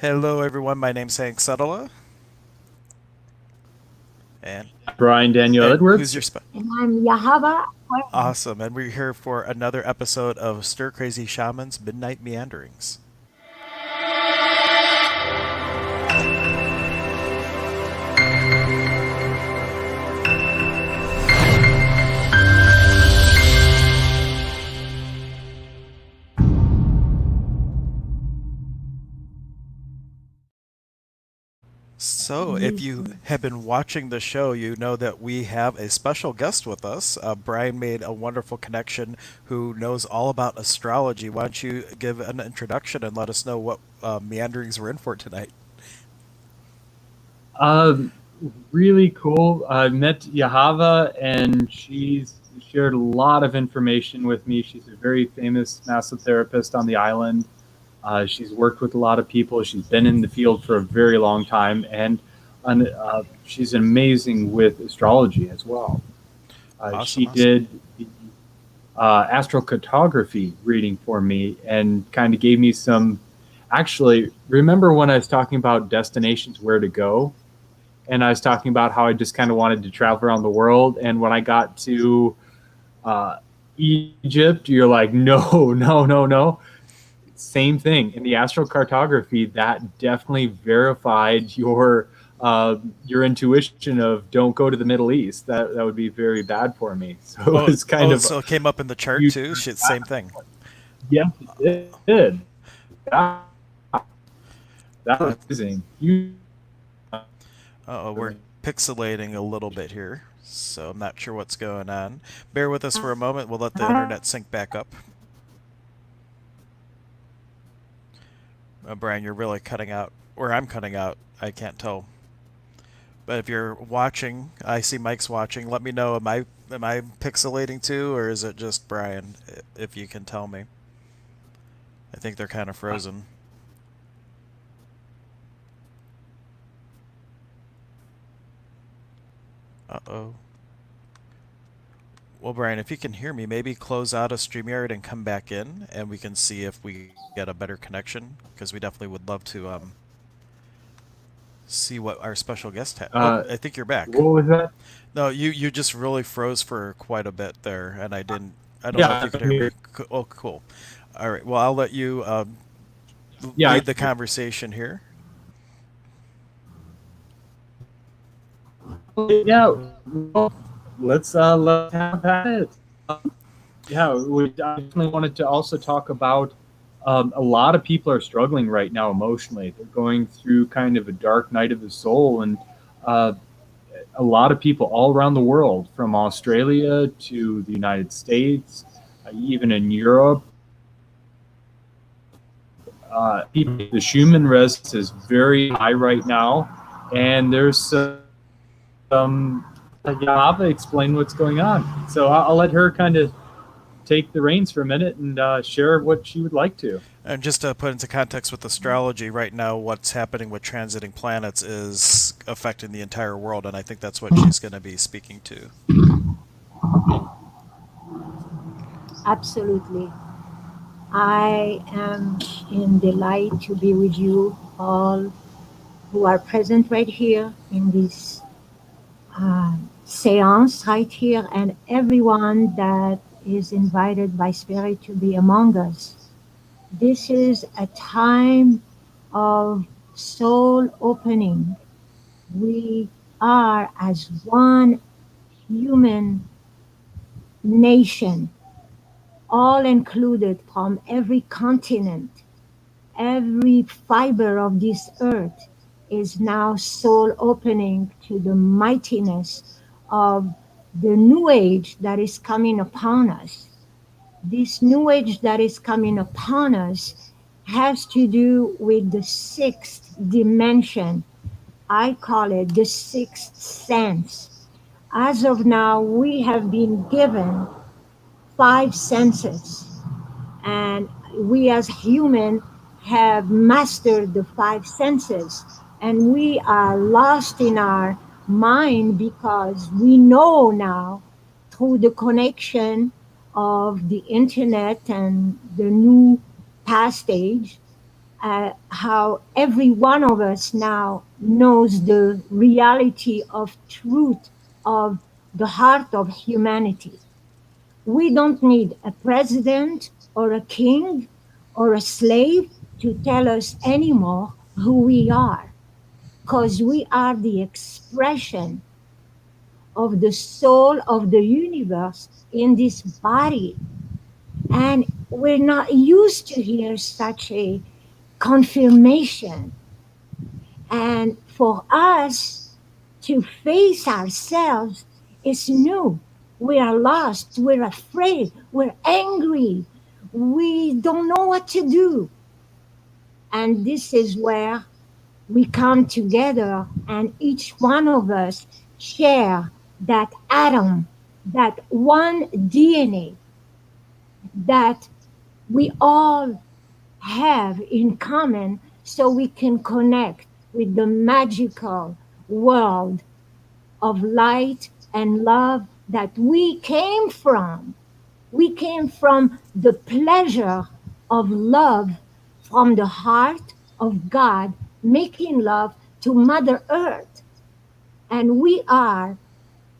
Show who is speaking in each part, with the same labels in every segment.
Speaker 1: Hello, everyone. My name's Hank Sutala, and
Speaker 2: Brian Daniel
Speaker 1: who's
Speaker 2: Edwards.
Speaker 1: your
Speaker 3: And I'm Yahava.
Speaker 1: awesome? And we're here for another episode of Stir Crazy Shaman's Midnight Meanderings. So, if you have been watching the show, you know that we have a special guest with us. Brian made a wonderful connection who knows all about astrology. Why don't you give an introduction and let us know what meanderings we're in for tonight?
Speaker 2: Um, really cool. I met Yahava, and she's shared a lot of information with me. She's a very famous massotherapist on the island. She's worked with a lot of people. She's been in the field for a very long time, and she's amazing with astrology as well.
Speaker 1: Awesome,
Speaker 2: She
Speaker 1: awesome.
Speaker 2: did the astrocartography reading for me and kind of gave me some. Actually, remember when I was talking about destinations where to go? And I was talking about how I just kind of wanted to travel around the world. And when I got to uh, Egypt, you're like, no, no, no, no. Same thing in the astrocartography. That definitely verified your intuition of don't go to the Middle East. That would be very bad for me. So it
Speaker 1: Oh,
Speaker 2: was kind
Speaker 1: oh,
Speaker 2: of
Speaker 1: so it came up in the chart
Speaker 2: you.
Speaker 1: too. Shit, same thing.
Speaker 2: Yes, it did. That, that
Speaker 1: Uh
Speaker 2: was amazing. You.
Speaker 1: oh, we're pixelating a little bit here, so I'm not sure what's going on. Bear with us for a moment. We'll let the internet sync back up. Brian, you're really cutting out, or I'm cutting out. I can't tell. But if you're watching, I see Mike's watching. Let me know. Am I pixelating too, or is it just Brian? If you can tell me. I think they're kind of frozen. Uh-oh. Well, Brian, if you can hear me, maybe close out of StreamYard and come back in, and we can see if we get a better connection, because we definitely would love to see what our special guest had. Oh,
Speaker 2: Uh,
Speaker 1: I think you're back.
Speaker 2: what was that?
Speaker 1: No, you just really froze for quite a bit there, and I don't know if
Speaker 2: Yeah,
Speaker 1: you could
Speaker 2: I'm
Speaker 1: hear me.
Speaker 2: here.
Speaker 1: Oh, cool. All right. Well, I'll let you
Speaker 2: Yeah, I
Speaker 1: lead
Speaker 2: can
Speaker 1: the
Speaker 2: hear.
Speaker 1: conversation here.
Speaker 2: Yeah, well, let's have at it. Yeah, I definitely wanted to also talk about a lot of people are struggling right now emotionally. They're going through kind of a dark night of the soul, and uh, a lot of people all around the world, from Australia to the United States, even in Europe, the Schumann resonance is very high right now, and there's some. Java explain what's going on. So I'll let her kind of take the reins for a minute and share what she would like to.
Speaker 1: And just to put into context with astrology, right now, what's happening with transiting planets is affecting the entire world, and I think that's what she's going to be speaking to.
Speaker 3: Absolutely. I am in delight to be with you all who are present right here in this seance right here, and everyone that is invited by Spirit to be among us. This is a time of soul opening. We are as one human nation, all included from every continent, every fiber of this earth is now soul opening to the mightiness of the new age that is coming upon us. This new age that is coming upon us has to do with the sixth dimension. I call it the sixth sense. As of now, we have been given five senses, and we as human have mastered the five senses, and we are lost in our mind because we know now through the connection of the internet and the new past age how every one of us now knows the reality of truth of the heart of humanity. We don't need a president or a king or a slave to tell us anymore who we are, because we are the expression of the soul of the universe in this body. And we're not used to hear such a confirmation. And for us to face ourselves is new. We are lost, we're afraid, we're angry, we don't know what to do. And this is where we come together and each one of us share that atom, that one DNA that we all have in common, so we can connect with the magical world of light and love that we came from. We came from the pleasure of love from the heart of God, making love to Mother Earth. And we are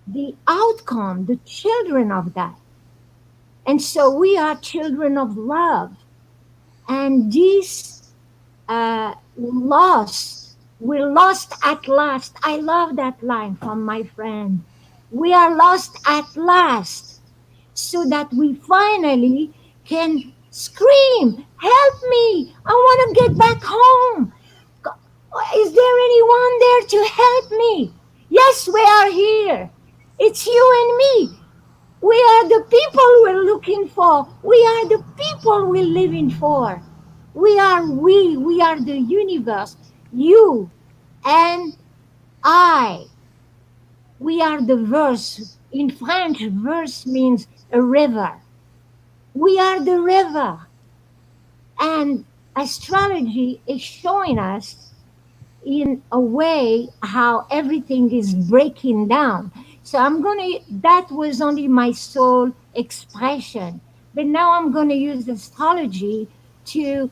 Speaker 3: the outcome, the children of that. And so we are children of love. And this lost, we're lost at last. I love that line from my friend. We are lost at last, so that we finally can scream, "Help me! I want to get back home. Is there anyone there to help me?" Yes, we are here. It's you and me. We are the people we're looking for. We are the people we're living for. We are the universe. You and I. We are the verse. In French, verse means a river. We are the river. And astrology is showing us in a way how everything is breaking down. So that was only my soul expression. But now I'm going to use astrology to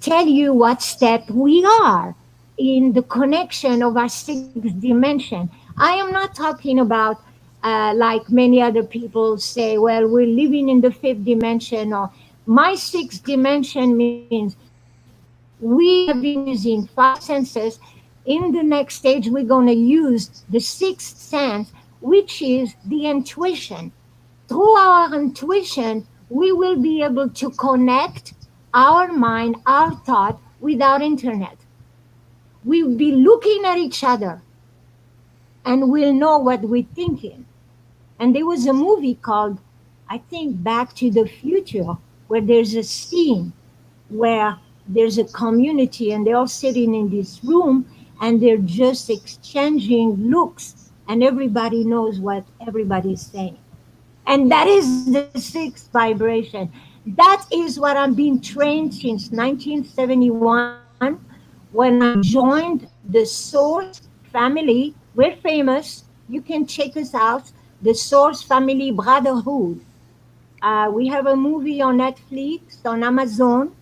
Speaker 3: tell you what step we are in the connection of our sixth dimension. I am not talking about like many other people say, well, we're living in the fifth dimension, or my sixth dimension means we have been using five senses. In the next stage, we're going to use the sixth sense, which is the intuition. Through our intuition, we will be able to connect our mind, our thought without internet. We'll be looking at each other and we'll know what we're thinking. And there was a movie called, I think, Back to the Future, where there's a scene where there's a community and they're all sitting in this room and they're just exchanging looks and everybody knows what everybody's saying. And that is the sixth vibration. That is what I'm being trained since 1971 when I joined the Source family. We're famous. You can check us out. The Source Family Brotherhood. We have a movie on Netflix, on Amazon,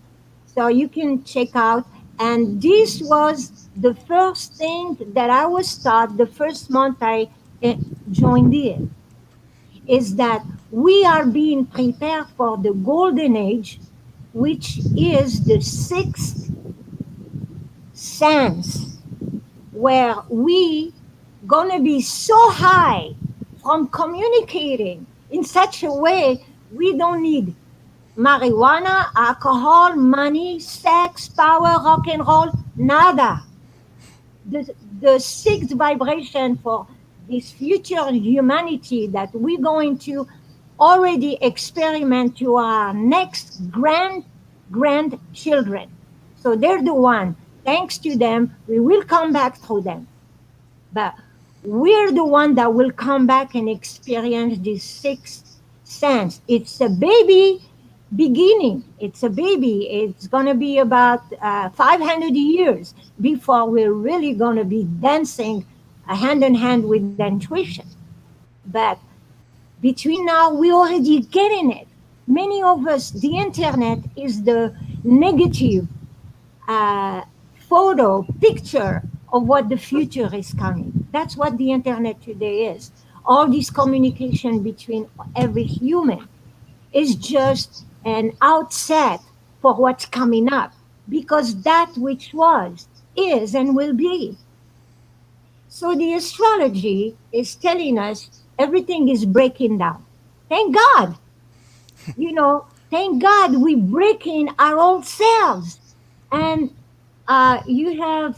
Speaker 3: so you can check out. And this was the first thing that I was taught the first month I joined in, is that we are being prepared for the golden age, which is the sixth sense, where we gonna be so high from communicating in such a way we don't need marijuana, alcohol, money, sex, power, rock and roll, nada. The sixth vibration for this future humanity that we're going to already experiment to our next grandchildren. So they're the one. Thanks to them, we will come back through them. But we're the one that will come back and experience this sixth sense. It's a baby beginning. It's a baby. It's going to be about 500 years before we're really going to be dancing hand in hand with intuition. But between now, we're already getting it. Many of us, the internet is the negative uh, photo, picture of what the future is coming. That's what the internet today is. All this communication between every human is just an outset for what's coming up, because that which was, is, and will be. So the astrology is telling us everything is breaking down. Thank God, thank God we breaking our old selves. And you have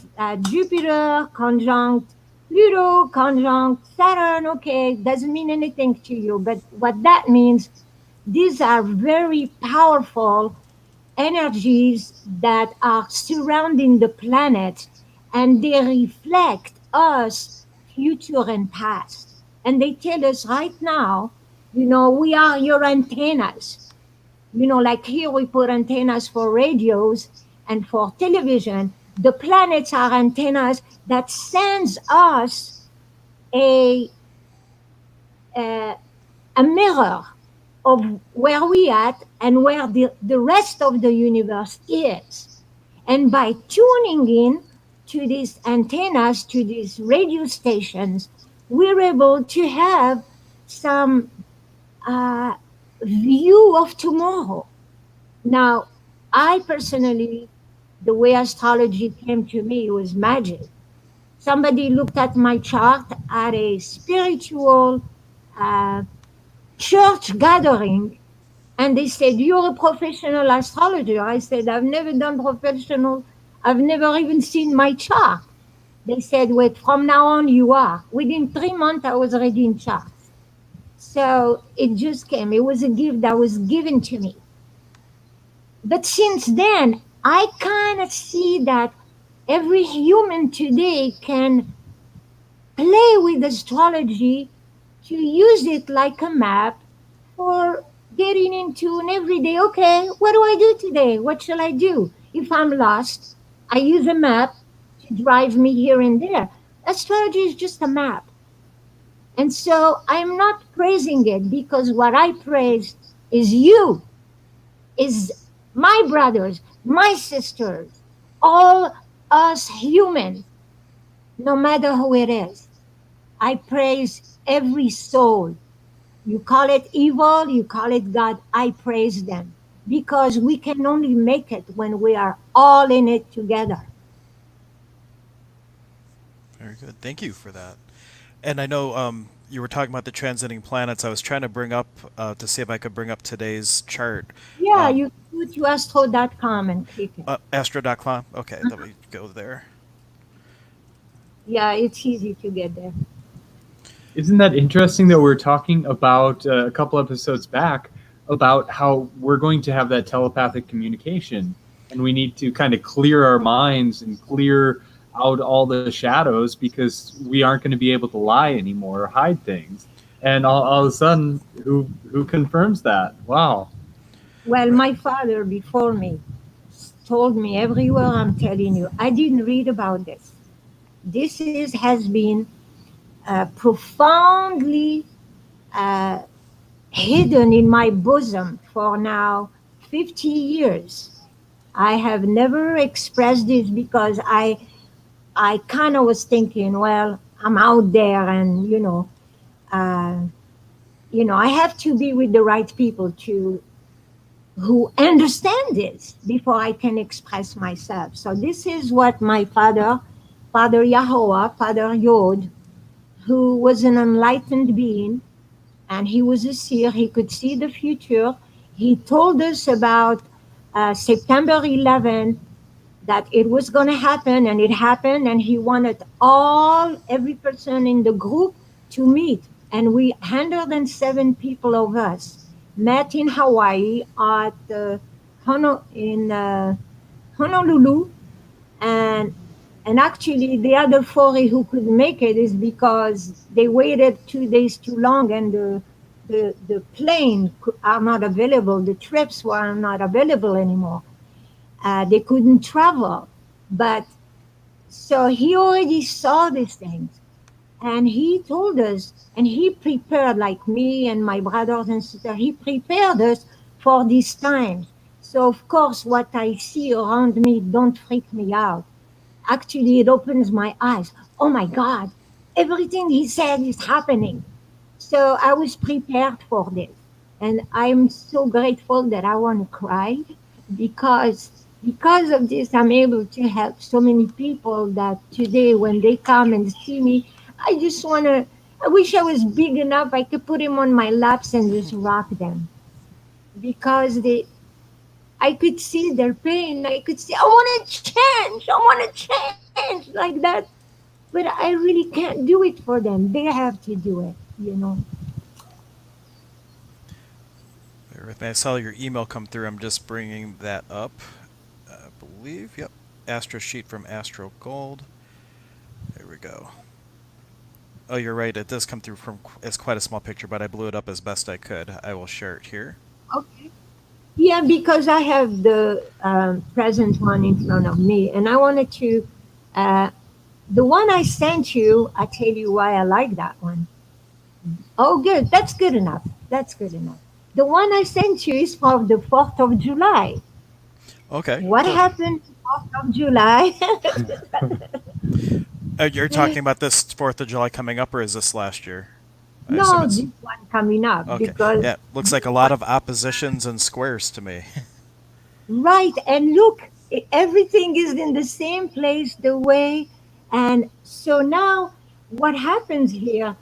Speaker 3: Jupiter conjunct Pluto conjunct Saturn. Okay, doesn't mean anything to you, but what that means, these are very powerful energies that are surrounding the planet, and they reflect us, future and past. And they tell us right now, we are your antennas. Like here we put antennas for radios and for television. The planets are antennas that sends us a, a, a mirror of where we at and where the rest of the universe is. And by tuning in to these antennas, to these radio stations, we're able to have some uh, view of tomorrow. Now, I personally, the way astrology came to me was magic. Somebody looked at my chart at a spiritual uh, church gathering, and they said, "You're a professional astrologer." I said, "I've never done professional, I've never even seen my chart." They said, "Wait, from now on, you are." Within 3 months, I was already in charts. So it just came. It was a gift that was given to me. But since then, I kind of see that every human today can play with astrology, to use it like a map for getting into an everyday, okay, what do I do today? What shall I do? If I'm lost, I use a map to drive me here and there. Astrology is just a map. And so I'm not praising it, because what I praise is you, is my brothers, my sisters, all us human, no matter who it is. I praise every soul. You call it evil, you call it God, I praise them, because we can only make it when we are all in it together.
Speaker 1: Very good. Thank you for that. And I know you were talking about the transiting planets. I was trying to bring up to see if I could bring up today's chart.
Speaker 3: Yeah,
Speaker 1: Um,
Speaker 3: you go to astro.com and click it.
Speaker 1: Astro.com. Okay, let me go there.
Speaker 3: Yeah, it's easy to get there.
Speaker 2: Isn't that interesting that we're talking about a couple episodes back about how we're going to have that telepathic communication, and we need to kind of clear our minds and clear out all the shadows because we aren't going to be able to lie anymore or hide things. And all of a sudden, who confirms that? Wow.
Speaker 3: Well,
Speaker 1: Right.
Speaker 3: my father before me told me everywhere. I'm telling you, I didn't read about this. Has been profoundly uh, hidden in my bosom for now 50 years. I have never expressed this because I kind of was thinking, well, I'm out there, and uh, I have to be with the right people to who understand this before I can express myself. So this is what my father, Father Yahweh, Father Yod, who was an enlightened being, and he was a seer. He could see the future. He told us about September 11th, that it was going to happen, and it happened. And he wanted every person in the group to meet. And we 107 people of us met in Hawaii at in Honolulu, and actually the other 40 who couldn't make it is because they waited 2 days too long, and the plane are not available. The trips were not available anymore. They couldn't travel, but so he already saw these things, and he told us, and he prepared, like me and my brothers and sisters. He prepared us for these times. So of course, what I see around me don't freak me out. Actually, it opens my eyes. Oh my God, everything he said is happening. So I was prepared for this. And I'm so grateful that I want to cry because because of this I'm able to help so many people that today when they come and see me, I just want to I wish I was big enough I could put him on my laps and just rock them because I could see their pain. I could see I want to change. I want to change like that. But I really can't do it for them. They have to do it.
Speaker 1: Bear with me. I saw your email come through. I'm just bringing that up. I believe. Yep. Astro sheet from Astro Gold. There we go. Oh, you're right. It does come through from. It's quite a small picture, but I blew it up as best I could. I will share it here.
Speaker 3: Okay. Yeah, because I have the present one in front of me, and I wanted to. Uh, the one I sent you, I tell you why I like that one. Oh, good. That's good enough. That's good enough. The one I sent you is from the 4th of July.
Speaker 1: Okay.
Speaker 3: What
Speaker 1: Cool.
Speaker 3: happened 4th of July?
Speaker 1: You're talking about this 4th of July coming up, or is this last year? I assume
Speaker 3: No,
Speaker 1: it's.
Speaker 3: this one coming up
Speaker 1: Okay.
Speaker 3: because
Speaker 1: Yeah. Looks like
Speaker 3: this
Speaker 1: a lot
Speaker 3: one,
Speaker 1: of oppositions and squares to me.
Speaker 3: right. And look, everything is in the same place, the way. And so now what happens here?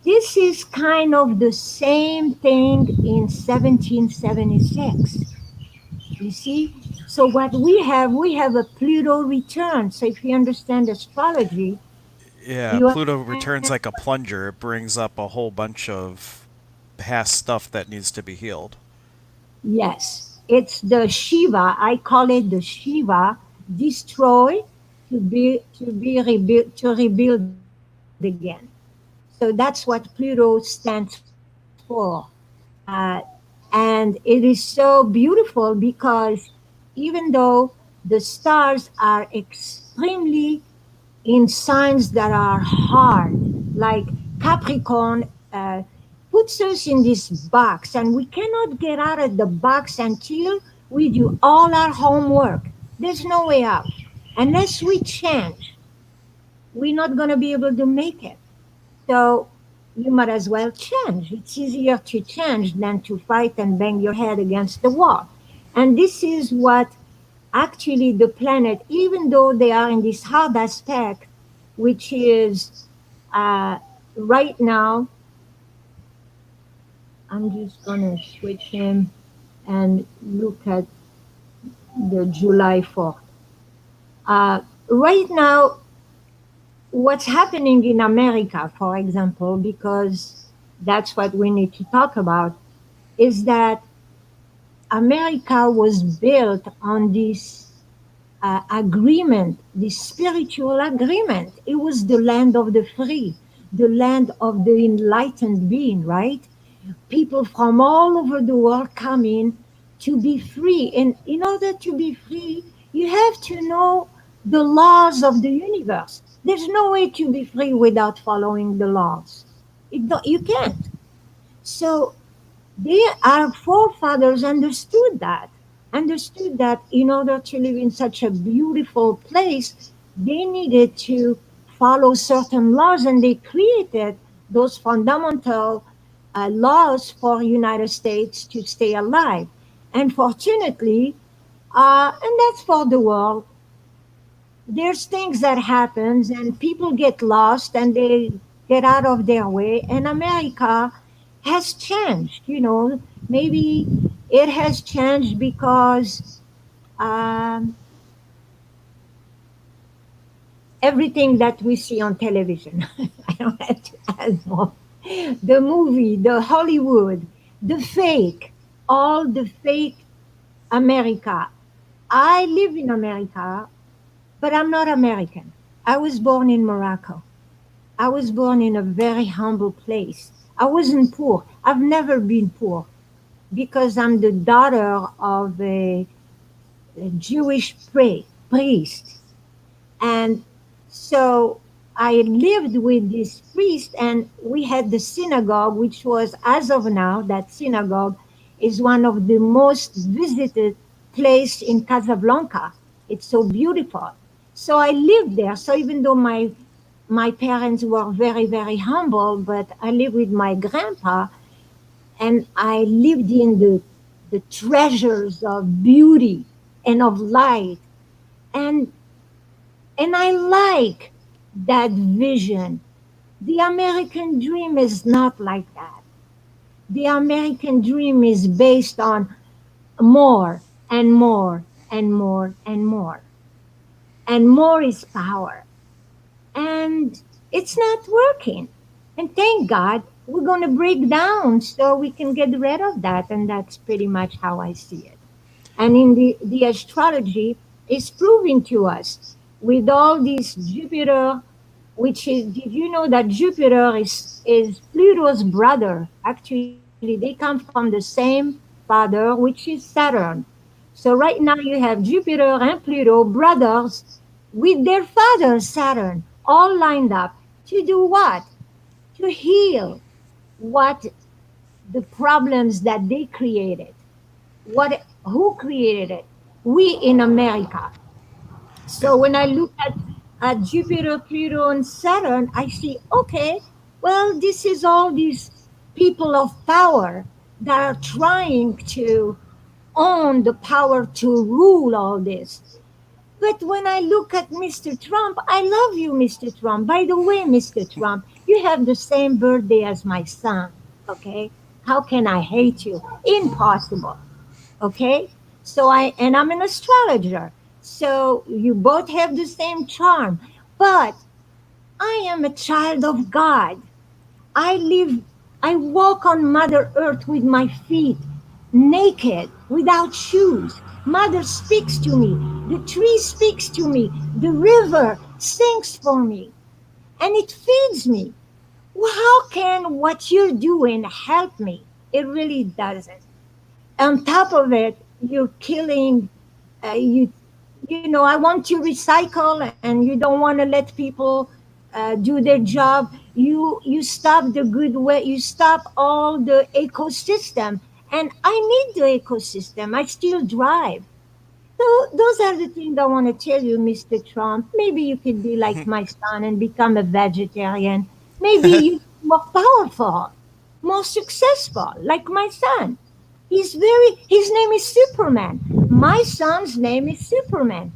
Speaker 3: This is kind of the same thing in 1776. You see? So what we have a Pluto return. So if you understand astrology,
Speaker 1: Yeah.
Speaker 3: you
Speaker 1: Pluto
Speaker 3: understand.
Speaker 1: returns like a plunger. It brings up a whole bunch of past stuff that needs to be healed.
Speaker 3: Yes, it's the Shiva. I call it the Shiva destroy to be rebuilt to rebuild again. So that's what Pluto stands for. Uh, and it is so beautiful because even though the stars are extremely in signs that are hard, like Capricorn puts us in this box, and we cannot get out of the box until we do all our homework. There's no way out. Unless we change, we're not going to be able to make it. So you might as well change. It's easier to change than to fight and bang your head against the wall. And this is what actually the planet, even though they are in this hard aspect, which is uh, right now, I'm just going to switch him and look at the July 4th. Right now, what's happening in America, for example, because that's what we need to talk about, is that America was built on this agreement, this spiritual agreement. It was the land of the free, the land of the enlightened being, right? People from all over the world come in to be free. And in order to be free, you have to know the laws of the universe. There's no way to be free without following the laws. You can't. So our forefathers understood that in order to live in such a beautiful place, they needed to follow certain laws, and they created those fundamental laws for United States to stay alive. And fortunately, and that's for the world, there's things that happens and people get lost and they get out of their way, and America has changed. Maybe it has changed because um, everything that we see on television. I don't have to add more. The movie, the Hollywood, the fake, all the fake America. I live in America, but I'm not American. I was born in Morocco. I was born in a very humble place. I wasn't poor. I've never been poor because I'm the daughter of a Jewish priest. And so I lived with this priest, and we had the synagogue, which was, as of now, that synagogue is one of the most visited. place in Casablanca. It's so beautiful. So I lived there. So even though my parents were very, very humble, but I lived with my grandpa and I lived in the treasures of beauty and of light. And and I like that vision. The American dream is not like that. The American dream is based on more and more and more and more. And more is power. And it's not working. And thank God we're going to break down so we can get rid of that. And that's pretty much how I see it. And in the astrology, is proving to us with all these Jupiter, which is, did you know that Jupiter is Pluto's brother? Actually, they come from the same father, which is Saturn. So right now you have Jupiter and Pluto, brothers, with their father, Saturn, all lined up to do what? To heal what the problems that they created. What who created it? We in America.
Speaker 1: Yeah.
Speaker 3: So when I look at Jupiter, Pluto, and Saturn, I see, okay, well, this is all these people of power that are trying to own the power to rule all this. But when I look at Mr. Trump, I love you, Mr. Trump. By the way, Mr. Trump, you have the same birthday as my son. Okay? How can I hate you? Impossible. Okay? And I'm an astrologer. So you both have the same charm. But I am a child of God. I live, I walk on Mother Earth with my feet, naked, without shoes. Mother speaks to me. The tree speaks to me. The river sings for me. And it feeds me. Well, how can what you're doing help me? It really doesn't. On top of it, you're killing, you I want to recycle and you don't want to let people do their job. You stop the good way, you stop all the ecosystem, and I need the ecosystem. I still drive. So those are the things I want to tell you, Mr. Trump. Maybe you could be like my son and become a vegetarian. Maybe you more powerful, more successful, like my son. His name is Superman. My son's name is Superman.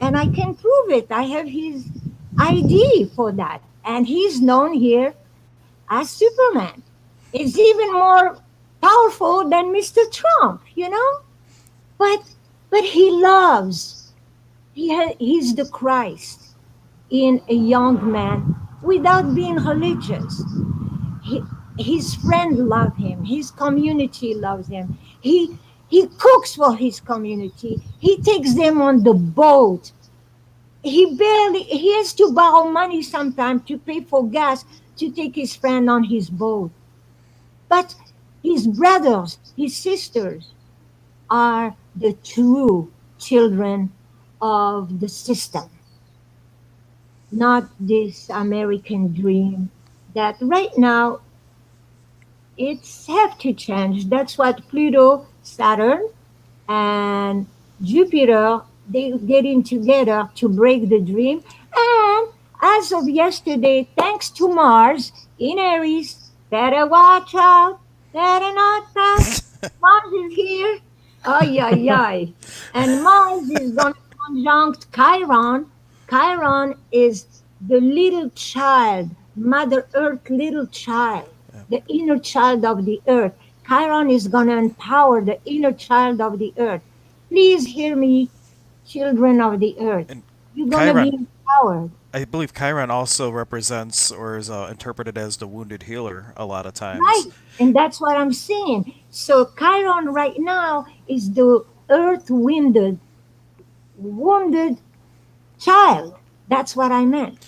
Speaker 3: And I can prove it. I have his ID for that. And he's known here as Superman. Is even more powerful than Mr. Trump. But but he loves. He's the Christ in a young man without being religious. He, his friends love him. His community loves him. He cooks for his community. He takes them on the boat. He has to borrow money sometimes to pay for gas to take his friend on his boat. But his brothers, his sisters are the true children of the system, not this American dream that right now it's have to change. That's what Pluto, Saturn, and Jupiter they getting together to break the dream. And as of yesterday, thanks to Mars in Aries, better watch out, better not pass. Mars is here. Ay ay ay. And Mars is gonna conjunct Chiron. Chiron is the little child, Mother Earth little child, the inner child of the earth. Chiron is going to empower the inner child of the earth. Please hear me, children of the earth.
Speaker 1: And
Speaker 3: You're going to be
Speaker 1: Chiron,
Speaker 3: empowered.
Speaker 1: I believe Chiron also represents or is interpreted as the wounded healer a lot of
Speaker 3: Right.
Speaker 1: times.
Speaker 3: And that's what I'm saying. So Chiron right now is the earth wounded child. That's what I meant.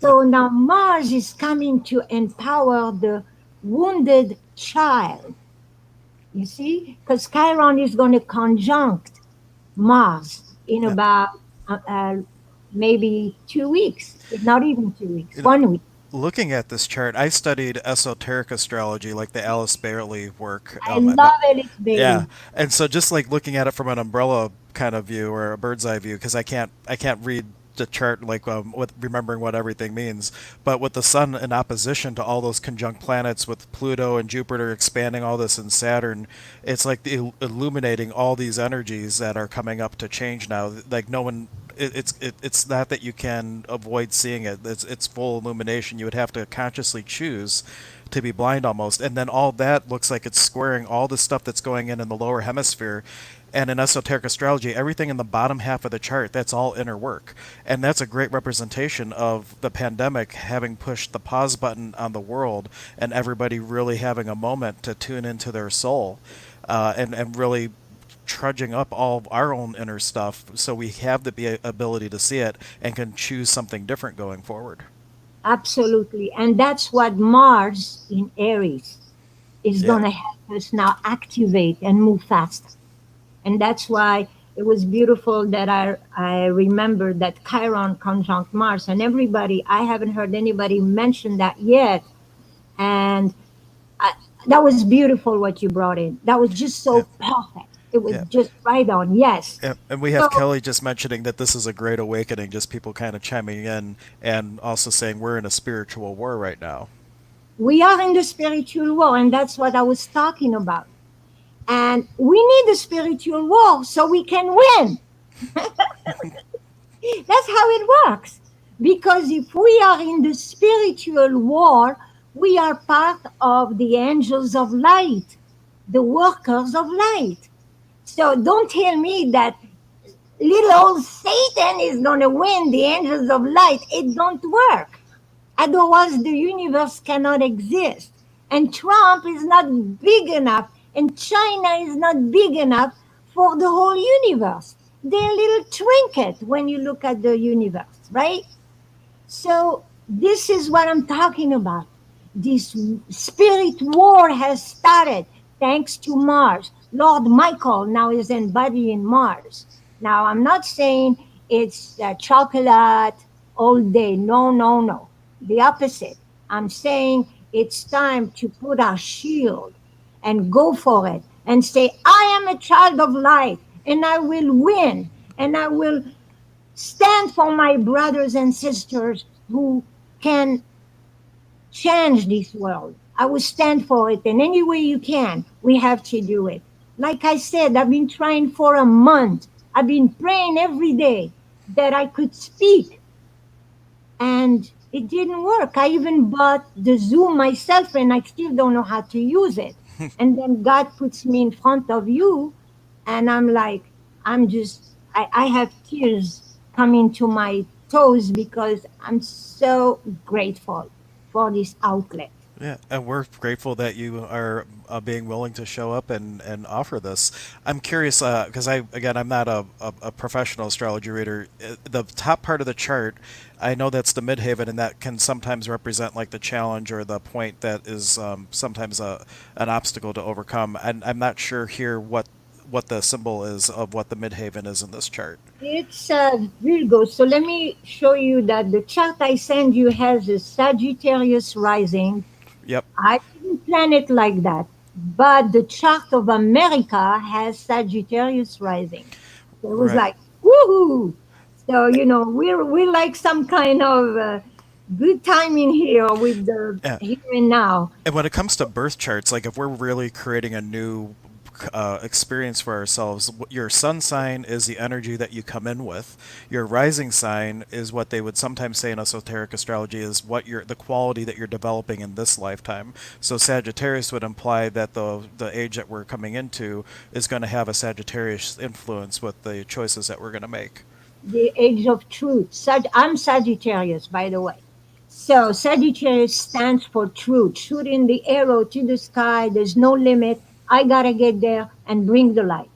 Speaker 1: You know,
Speaker 3: So now Mars is coming to empower the wounded child. You see? Because Chiron is going to conjunct Mars in
Speaker 1: yeah,
Speaker 3: about maybe 2 weeks, not even 2 weeks,
Speaker 1: you know,
Speaker 3: 1 week.
Speaker 1: Looking at this chart, I studied esoteric astrology, like the Alice Bailey work.
Speaker 3: I love Alice
Speaker 1: Yeah,
Speaker 3: Bailey.
Speaker 1: and so just like looking at it from an umbrella kind of view or a bird's eye view, because I can't read the chart like with remembering what everything means. But with the sun in opposition to all those conjunct planets, with Pluto and Jupiter expanding all this in Saturn, it's like illuminating all these energies that are coming up to change now. Like no one. It's not that you can avoid seeing it. It's full illumination. You would have to consciously choose to be blind almost, and then all that looks like it's squaring all the stuff that's going in the lower hemisphere. And in esoteric astrology, everything in the bottom half of the chart, that's all inner work. And that's a great representation of the pandemic having pushed the pause button on the world and everybody really having a moment to tune into their soul, and really trudging up all of our own inner stuff so we have the ability to see it and can choose something different going forward.
Speaker 3: Absolutely. And that's what Mars in Aries is
Speaker 1: Yeah.
Speaker 3: going to help us now activate and move faster. And that's why it was beautiful that I remember that Chiron conjunct Mars. And everybody, I haven't heard anybody mention that yet. And I, that was beautiful what you brought in. That was just
Speaker 1: Yeah.
Speaker 3: so perfect. It was
Speaker 1: Yeah.
Speaker 3: just right on. Yes.
Speaker 1: And we have
Speaker 3: So
Speaker 1: Kelly just mentioning that this is a great awakening, just people kind of chiming in and also saying we're in a spiritual war right now.
Speaker 3: we are in the spiritual war, and that's what I was talking about. And we need the spiritual war so we can win. That's how it works. Because if we are in the spiritual war, we are part of the angels of light, the workers of light. So don't tell me that little old Satan is going to win the angels of light. It don't work. Otherwise, the universe cannot exist. And Trump is not big enough, and China is not big enough for the whole universe. They're a little trinket when you look at the universe, right? So this is what I'm talking about. This spirit war has started thanks to Mars. Lord Michael now is embodied in Mars. Now I'm not saying it's chocolate all day. No, no, no. The opposite. I'm saying it's time to put our shield and go for it and say, I am a child of light and I will win and I will stand for my brothers and sisters who can change this world. I will stand for it in any way you can. We have to do it. Like I said, I've been trying for a month. I've been praying every day that I could speak, and it didn't work. I even bought the Zoom myself, and I still don't know how to use it. And then God puts me in front of you, and I'm like, I have tears coming to my toes because I'm so grateful for this outlet.
Speaker 1: Yeah, and we're grateful that you are being willing to show up and offer this. I'm curious because I'm not a professional astrology reader. The top part of the chart, I know that's the midhaven, and that can sometimes represent like the challenge or the point that is sometimes an obstacle to overcome. And I'm not sure here what the symbol is of what the midhaven is in this chart.
Speaker 3: It's Virgo. So let me show you that the chart I send you has a Sagittarius rising.
Speaker 1: Yep.
Speaker 3: I didn't plan it like that, but the chart of America has Sagittarius rising. So it was
Speaker 1: Right.
Speaker 3: like, woohoo! So we're like some kind of good timing here with the
Speaker 1: Yeah.
Speaker 3: here and now.
Speaker 1: And when it comes to birth charts, like if we're really creating a new experience for ourselves, your sun sign is the energy that you come in with. Your rising sign is what they would sometimes say in esoteric astrology is what the quality that you're developing in this lifetime. So Sagittarius would imply that the age that we're coming into is going to have a Sagittarius influence with the choices that we're going to make.
Speaker 3: The age of truth. I'm Sagittarius, by the way. So Sagittarius stands for truth, shooting the arrow to the sky. There's no limit. I gotta get there and bring the light.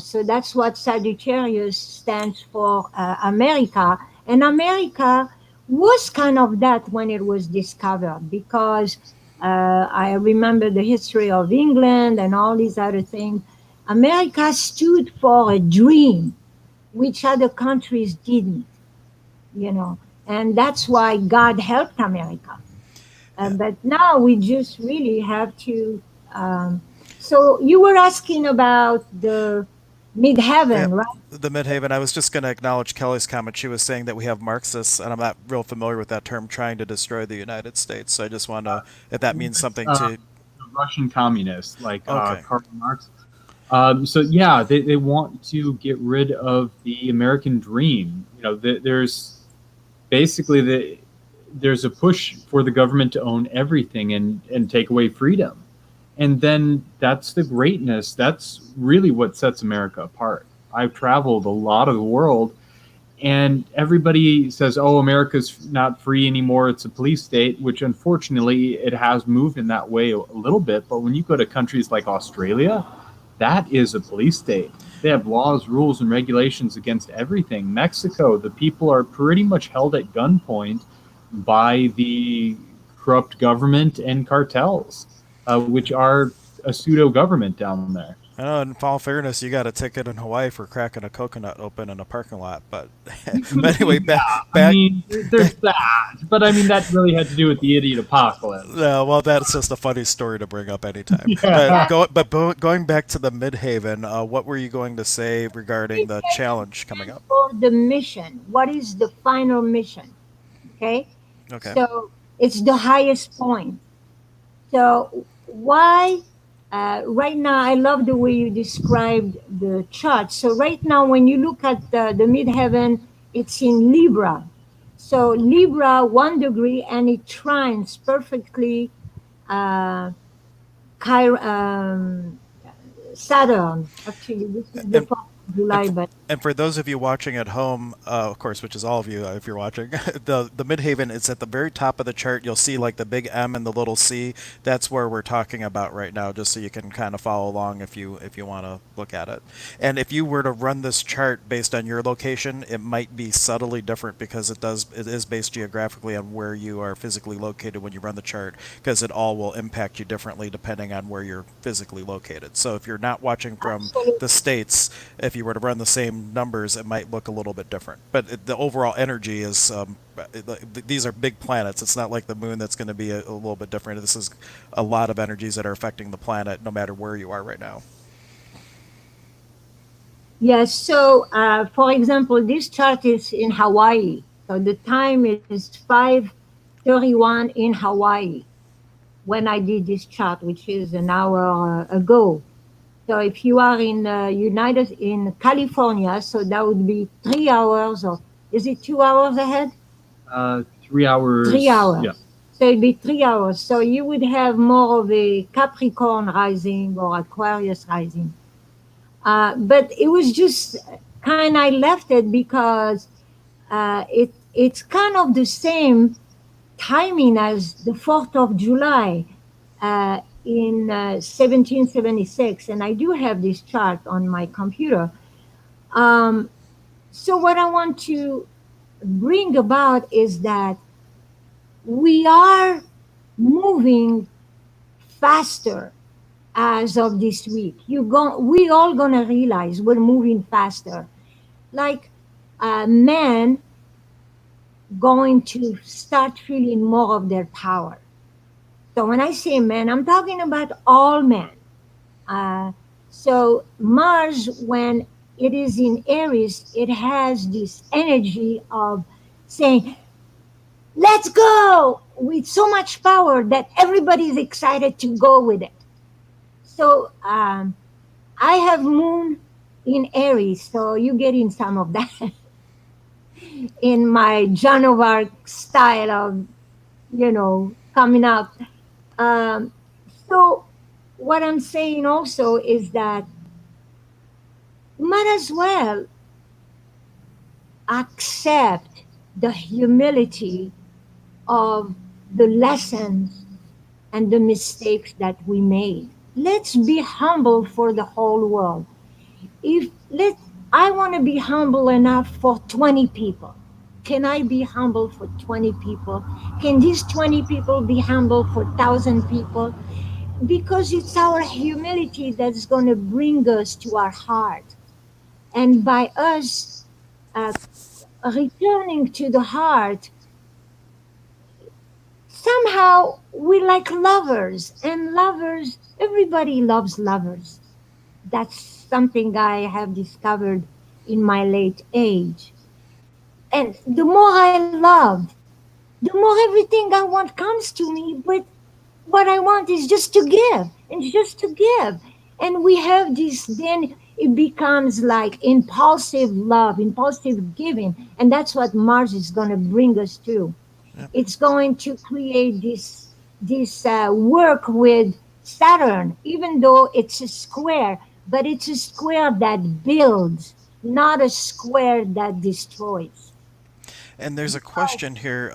Speaker 3: So that's what Sagittarius stands for, America. And America was kind of that when it was discovered because I remember the history of England and all these other things. America stood for a dream which other countries didn't. and that's why God helped America.
Speaker 1: Yeah.
Speaker 3: But now we just really have to. Um, so you were asking about the
Speaker 1: Yeah,
Speaker 3: midheaven, right?
Speaker 1: the Midhaven. I was just going to acknowledge Kelly's comment. She was saying that we have Marxists, and I'm not real familiar with that term, trying to destroy the United States. So I just want to, if that means
Speaker 2: That's
Speaker 1: something to.
Speaker 2: the Russian communists, like
Speaker 1: Okay.
Speaker 2: Karl Marx. So yeah, they want to get rid of the American dream. You know, there's basically there's a push for the government to own everything and take away freedom. And then that's the greatness. That's really what sets America apart. I've traveled a lot of the world, and everybody says, "Oh, America's not free anymore. It's a police state," which unfortunately it has moved in that way a little bit. But when you go to countries like Australia, that is a police state. They have laws, rules, and regulations against everything. Mexico, the people are pretty much held at gunpoint by the corrupt government and cartels, which are a pseudo government down there.
Speaker 1: I know, in all fairness, you got a ticket in Hawaii for cracking a coconut open in a parking lot. But, but anyway,
Speaker 2: Yeah, I
Speaker 1: back,
Speaker 2: mean,
Speaker 1: back.
Speaker 2: there's that, but I mean that really had to do with the idiot apocalypse.
Speaker 1: No, well, that's just a funny story to bring up anytime.
Speaker 2: Yeah.
Speaker 1: Going back to the Midhaven, what were you going to say regarding the challenge coming up?
Speaker 3: For the mission. What is the final mission? Okay.
Speaker 1: Okay.
Speaker 3: So it's the highest point. So why right now I love the way you described the chart. So right now when you look at the midheaven, it's in Libra. So Libra 1 degree and it trines perfectly uh, Saturn. Actually, this is the
Speaker 1: And
Speaker 3: 4th of
Speaker 1: And,
Speaker 3: July,
Speaker 1: f-
Speaker 3: but
Speaker 1: and for those of you watching at home, of course, which is all of you, if you're watching, the Midhaven is at the very top of the chart. You'll see like the big M and the little C. That's where we're talking about right now, just so you can kind of follow along if you want to look at it. And if you were to run this chart based on your location, it might be subtly different because it is based geographically on where you are physically located when you run the chart, because it all will impact you differently depending on where you're physically located. So if you're not watching from
Speaker 3: absolutely.
Speaker 1: the states, if you were to run the same numbers, it might look a little bit different. But the overall energy is these are big planets. It's not like the moon that's going to be a little bit different. This is a lot of energies that are affecting the planet, no matter where you are right now.
Speaker 3: Yes. So, for example, this chart is in Hawaii. So the time is 5:31 in Hawaii when I did this chart, which is an hour ago. So if you are in in California, so that would be 3 hours, or is it 2 hours ahead?
Speaker 2: 3 hours. Yeah.
Speaker 3: 3 hours. So it'd be 3 hours. So you would have more of a Capricorn rising or Aquarius rising. But it was just kind. I left it because it's kind of the same timing as the 4th of July in 1776, and I do have this chart on my computer. Um, so what I want to bring about is that we are moving faster as of this week. We all gonna realize we're moving faster. Like men going to start feeling more of their power. So when I say men, I'm talking about all men. Uh, so Mars, when it is in Aries, it has this energy of saying, "Let's go!" with so much power that everybody is excited to go with it. So I have Moon in Aries, so you get in some of that in my Joan of Arc style of, coming up. Um, so what I'm saying also is that might as well accept the humility of the lessons and the mistakes that we made. Let's be humble for the whole world. If let I want to be humble enough for 20 people. Can I be humble for 20 people? Can these 20 people be humble for 1,000 people? Because it's our humility that's going to bring us to our heart. And by us uh, returning to the heart, somehow we like lovers, and lovers, everybody loves lovers. That's something I have discovered in my late age. And the more I love, the more everything I want comes to me. But what I want is just to give and just to give. And we have this, then it becomes like impulsive love, impulsive giving. And that's what Mars is going to bring us to.
Speaker 1: Yeah.
Speaker 3: It's going to create this work with Saturn, even though it's a square, but it's a square that builds, not a square that destroys.
Speaker 1: And there's a question here.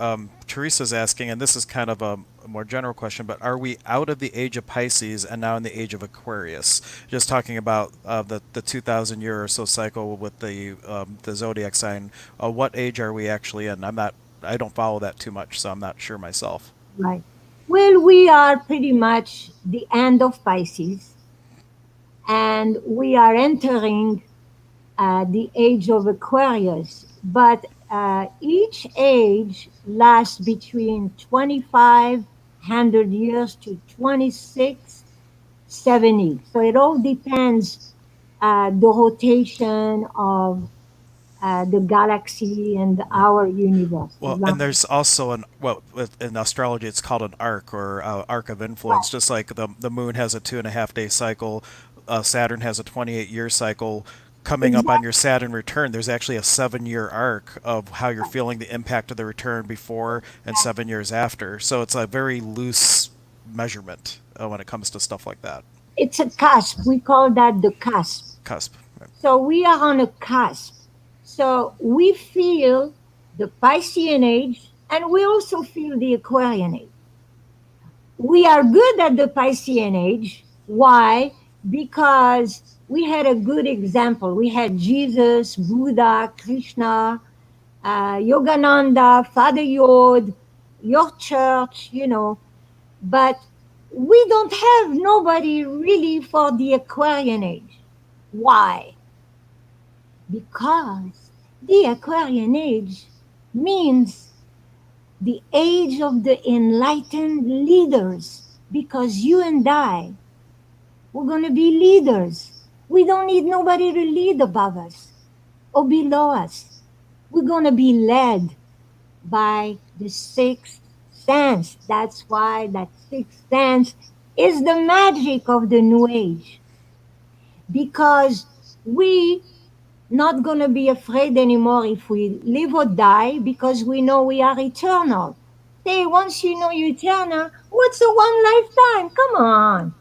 Speaker 1: Teresa's asking, and this is kind of a more general question, but are we out of the age of Pisces and now in the age of Aquarius? Just talking about the 2,000 year or so cycle with the zodiac sign. What age are we actually in? I don't follow that too much, so I'm not sure myself.
Speaker 3: Right. Well, we are pretty much the end of Pisces, and we are entering the age of Aquarius. But each age lasts between 2,500 years to 2670. So it all depends the rotation of the galaxy and our universe
Speaker 1: Well, and
Speaker 3: around.
Speaker 1: there's also in astrology it's called an arc or arc of influence.
Speaker 3: Right.
Speaker 1: Just like the moon has a 2.5 day cycle, Saturn has a 28 year cycle. Coming up on your
Speaker 3: Exactly.
Speaker 1: Saturn return, there's actually a 7 year arc of how you're feeling the impact of the return before and 7 years after. So it's a very loose measurement when it comes to stuff like that.
Speaker 3: It's a cusp. We call that the cusp.
Speaker 1: Cusp. Right.
Speaker 3: So we are on a cusp. So we feel the Piscean age and we also feel the Aquarian age. We are good at the Piscean age. Why? Because we had a good example. We had Jesus, Buddha, Krishna, Yogananda, Father Yod, your church, but we don't have nobody really for the Aquarian age. Why? Because the Aquarian age means the age of the enlightened leaders. Because you and I, we're going to be leaders. We don't need nobody to lead above us or below us. We're going to be led by the sixth sense. That's why that sixth sense is the magic of the new age. Because we not going to be afraid anymore if we live or die because we know we are eternal. Say, once you know you're eternal, what's a one lifetime? Come on.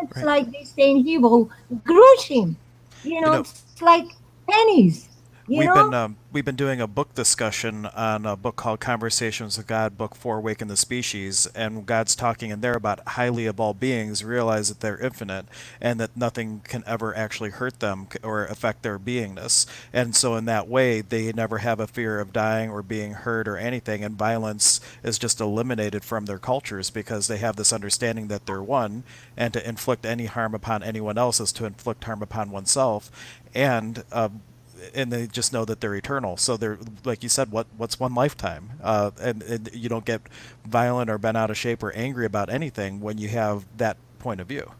Speaker 3: It's
Speaker 1: Right.
Speaker 3: like they say in Hebrew, grushim.
Speaker 1: You know,
Speaker 3: It's like pennies. You know?
Speaker 1: we've been doing a book discussion on a book called Conversations with God, Book 4, Awaken the Species, and God's talking in there about highly evolved beings realize that they're infinite and that nothing can ever actually hurt them or affect their beingness. And so in that way, they never have a fear of dying or being hurt or anything, and violence is just eliminated from their cultures because they have this understanding that they're one, and to inflict any harm upon anyone else is to inflict harm upon oneself. And they just know that they're eternal. So they're, like you said, what's one lifetime? And you don't get violent or bent out of shape or angry about anything when you have that point of view.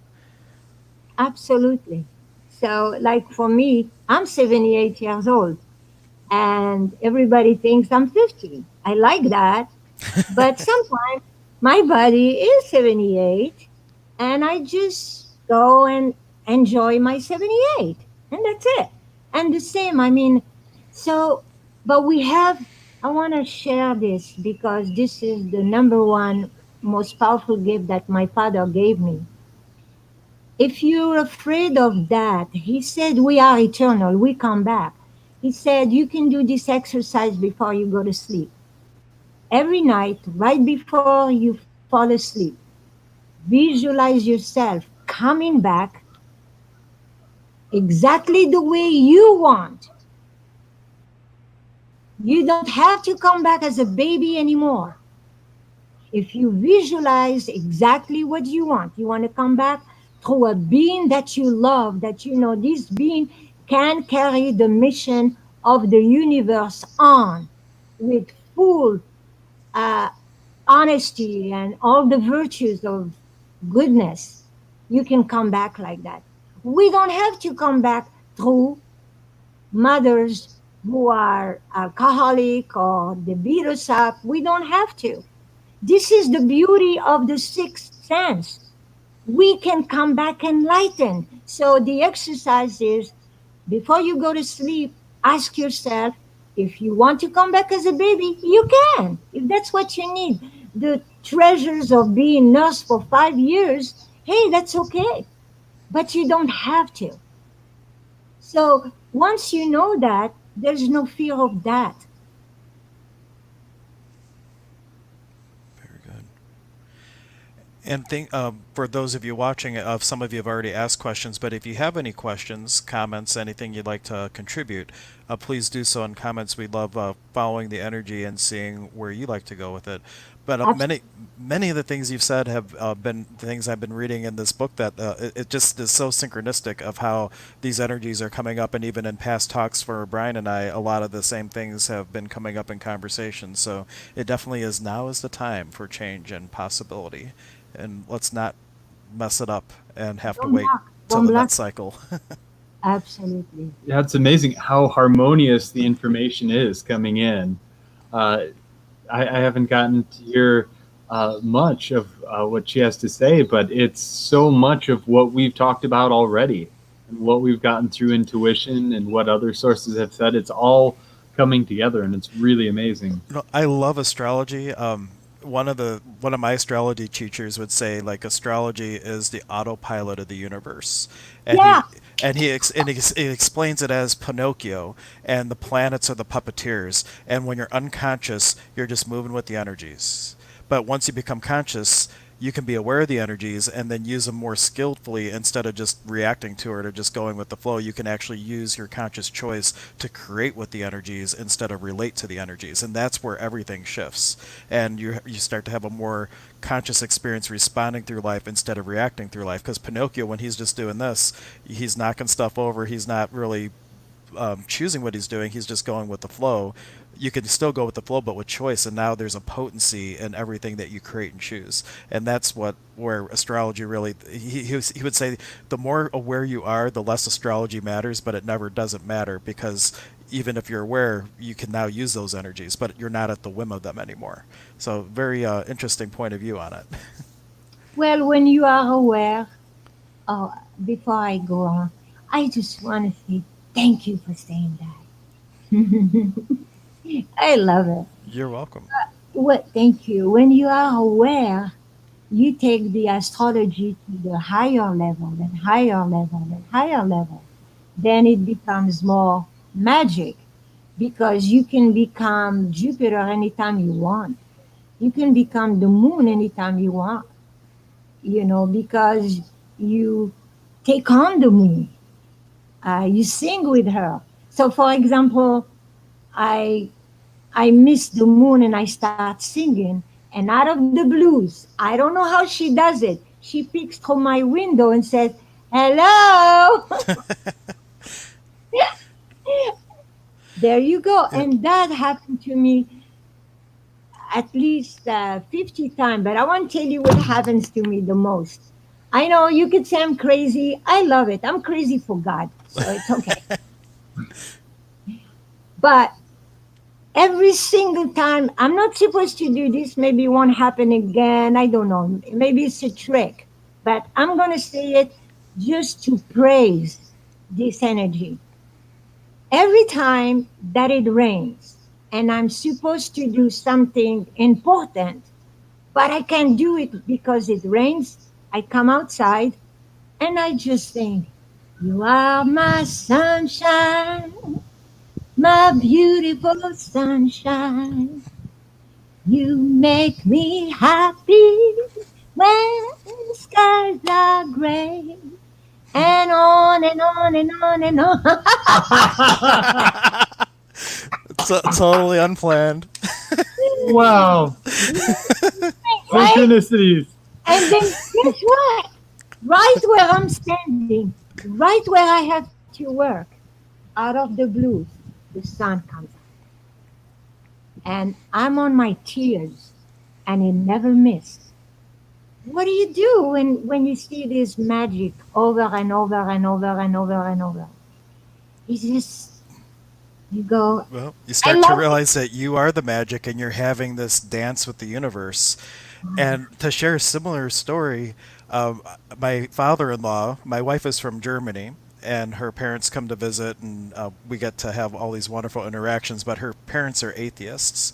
Speaker 3: Absolutely. So, like for me, I'm 78 years old and everybody thinks I'm 50. I like that. But sometimes my body is 78 and I just go and enjoy my 78. And that's it. And the same, I mean, so, but we have, I want to share this because this is the number one most powerful gift that my father gave me. If you're afraid of that, he said, we are eternal, we come back. He said, you can do this exercise before you go to sleep. Every night, right before you fall asleep, visualize yourself coming back exactly the way you want. You don't have to come back as a baby anymore. If you visualize exactly what you want to come back through a being that you love, that you know this being can carry the mission of the universe on with full uh, honesty and all the virtues of goodness, you can come back like that. We don't have to come back through mothers who are alcoholic or they beat us up. We don't have to. This is the beauty of the sixth sense. We can come back enlightened. So the exercise is, before you go to sleep, ask yourself, if you want to come back as a baby, you can. If that's what you need. The treasures of being nursed for 5 years, hey, that's okay. But you don't have to. So once you know that, there's no fear of that.
Speaker 1: Very good. And for those of you watching, some of you have already asked questions, but if you have any questions, comments, anything you'd like to contribute, please do so in comments. We love following the energy and seeing where you like to go with it. But many of the things you've said have been things I've been reading in this book that it just is so synchronistic of how these energies are coming up, and even in past talks for Brian and I, a lot of the same things have been coming up in conversation. So it definitely is now is the time for change and possibility, and let's not mess it up and have to
Speaker 3: Don't
Speaker 1: wait
Speaker 3: block.
Speaker 1: till
Speaker 3: Don't
Speaker 1: the
Speaker 3: block.
Speaker 1: next cycle.
Speaker 3: Absolutely.
Speaker 2: Yeah, it's amazing how harmonious the information is coming in. Uh, I haven't gotten to hear much of what she has to say, but it's so much of what we've talked about already, and what we've gotten through intuition and what other sources have said. It's all coming together, and it's really amazing.
Speaker 1: No, I love astrology. One of my astrology teachers would say like astrology is the autopilot of the universe, and
Speaker 3: Yeah.
Speaker 1: he explains it as Pinocchio, and the planets are the puppeteers, and when you're unconscious, you're just moving with the energies. But once you become conscious, you can be aware of the energies and then use them more skillfully instead of just reacting to it or just going with the flow. You can actually use your conscious choice to create with the energies instead of relate to the energies, and that's where everything shifts. And you start to have a more conscious experience responding through life instead of reacting through life. Because Pinocchio, when he's just doing this, he's knocking stuff over. He's not really choosing what he's doing. He's just going with the flow. You can still go with the flow, but with choice. And now there's a potency in everything that you create and choose. And that's what where astrology really. He would say the more aware you are, the less astrology matters. But it never doesn't matter because even if you're aware, you can now use those energies, but you're not at the whim of them anymore. So very interesting point of view on it.
Speaker 3: Well, when you are aware, oh, before I go on, I just want to say thank you for saying that. I love it.
Speaker 1: You're welcome.
Speaker 3: What? Thank you. When you are aware, you take the astrology to the higher level, and higher level, and higher level. Then it becomes more magic because you can become Jupiter anytime you want. You can become the moon anytime you want, because you take on the moon. You sing with her. So, for example, I I miss the moon and I start singing. And out of the blues, I don't know how she does it. She peeks through my window and says, "Hello." There you go.
Speaker 1: Yeah.
Speaker 3: And that happened to me at least 50 times. But I want to tell you what happens to me the most. I know you could say I'm crazy. I love it. I'm crazy for God. So it's okay. But every single time, I'm not supposed to do this. Maybe it won't happen again. I don't know. Maybe it's a trick. But I'm going to say it just to praise this energy. Every time that it rains and I'm supposed to do something important, but I can't do it because it rains, I come outside and I just sing, "You are my sunshine, my beautiful sunshine. You make me happy when the skies are gray." And on and on and on and on.
Speaker 1: Totally unplanned.
Speaker 2: Wow.
Speaker 3: Right?
Speaker 2: Synchronicities.
Speaker 3: And then guess what? Right where I'm standing, right where I have to work, out of the blues, the sun comes out. And I'm on my tears. and it never missed. What do you do when you see this magic over and over and over and over and over? It's just, you go,
Speaker 1: Well, you
Speaker 3: I
Speaker 1: start to
Speaker 3: love it.
Speaker 1: realize that you are the magic and you're having this dance with the universe. And to share a similar story, um, my father in law, my wife is from Germany, and her parents come to visit, and we get to have all these wonderful interactions, but her parents are atheists.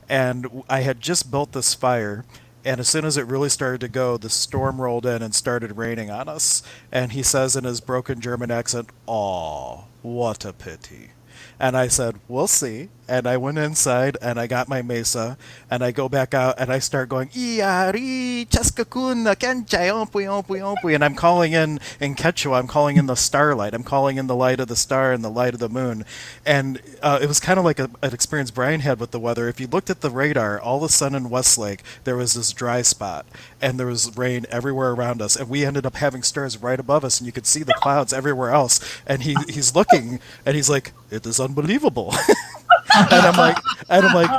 Speaker 1: And I had just built this fire. And as soon as it really started to go, the storm rolled in and started raining on us. And he says in his broken German accent, "Aw, what a pity." And I said, "We'll see." And I went inside and I got my mesa and I go back out and I start going, "Iari, Chaskakuna, Kenchai, Ompui, Ompui, Ompui." And I'm calling in Quechua, I'm calling in the starlight. I'm calling in the light of the star and the light of the moon. And it was kind of like an experience Brian had with the weather. If you looked at the radar, all of a sudden in Westlake, there was this dry spot and there was rain everywhere around us. And we ended up having stars right above us and you could see the clouds everywhere else. And he's looking and he's like, "It is unbelievable." and I'm like,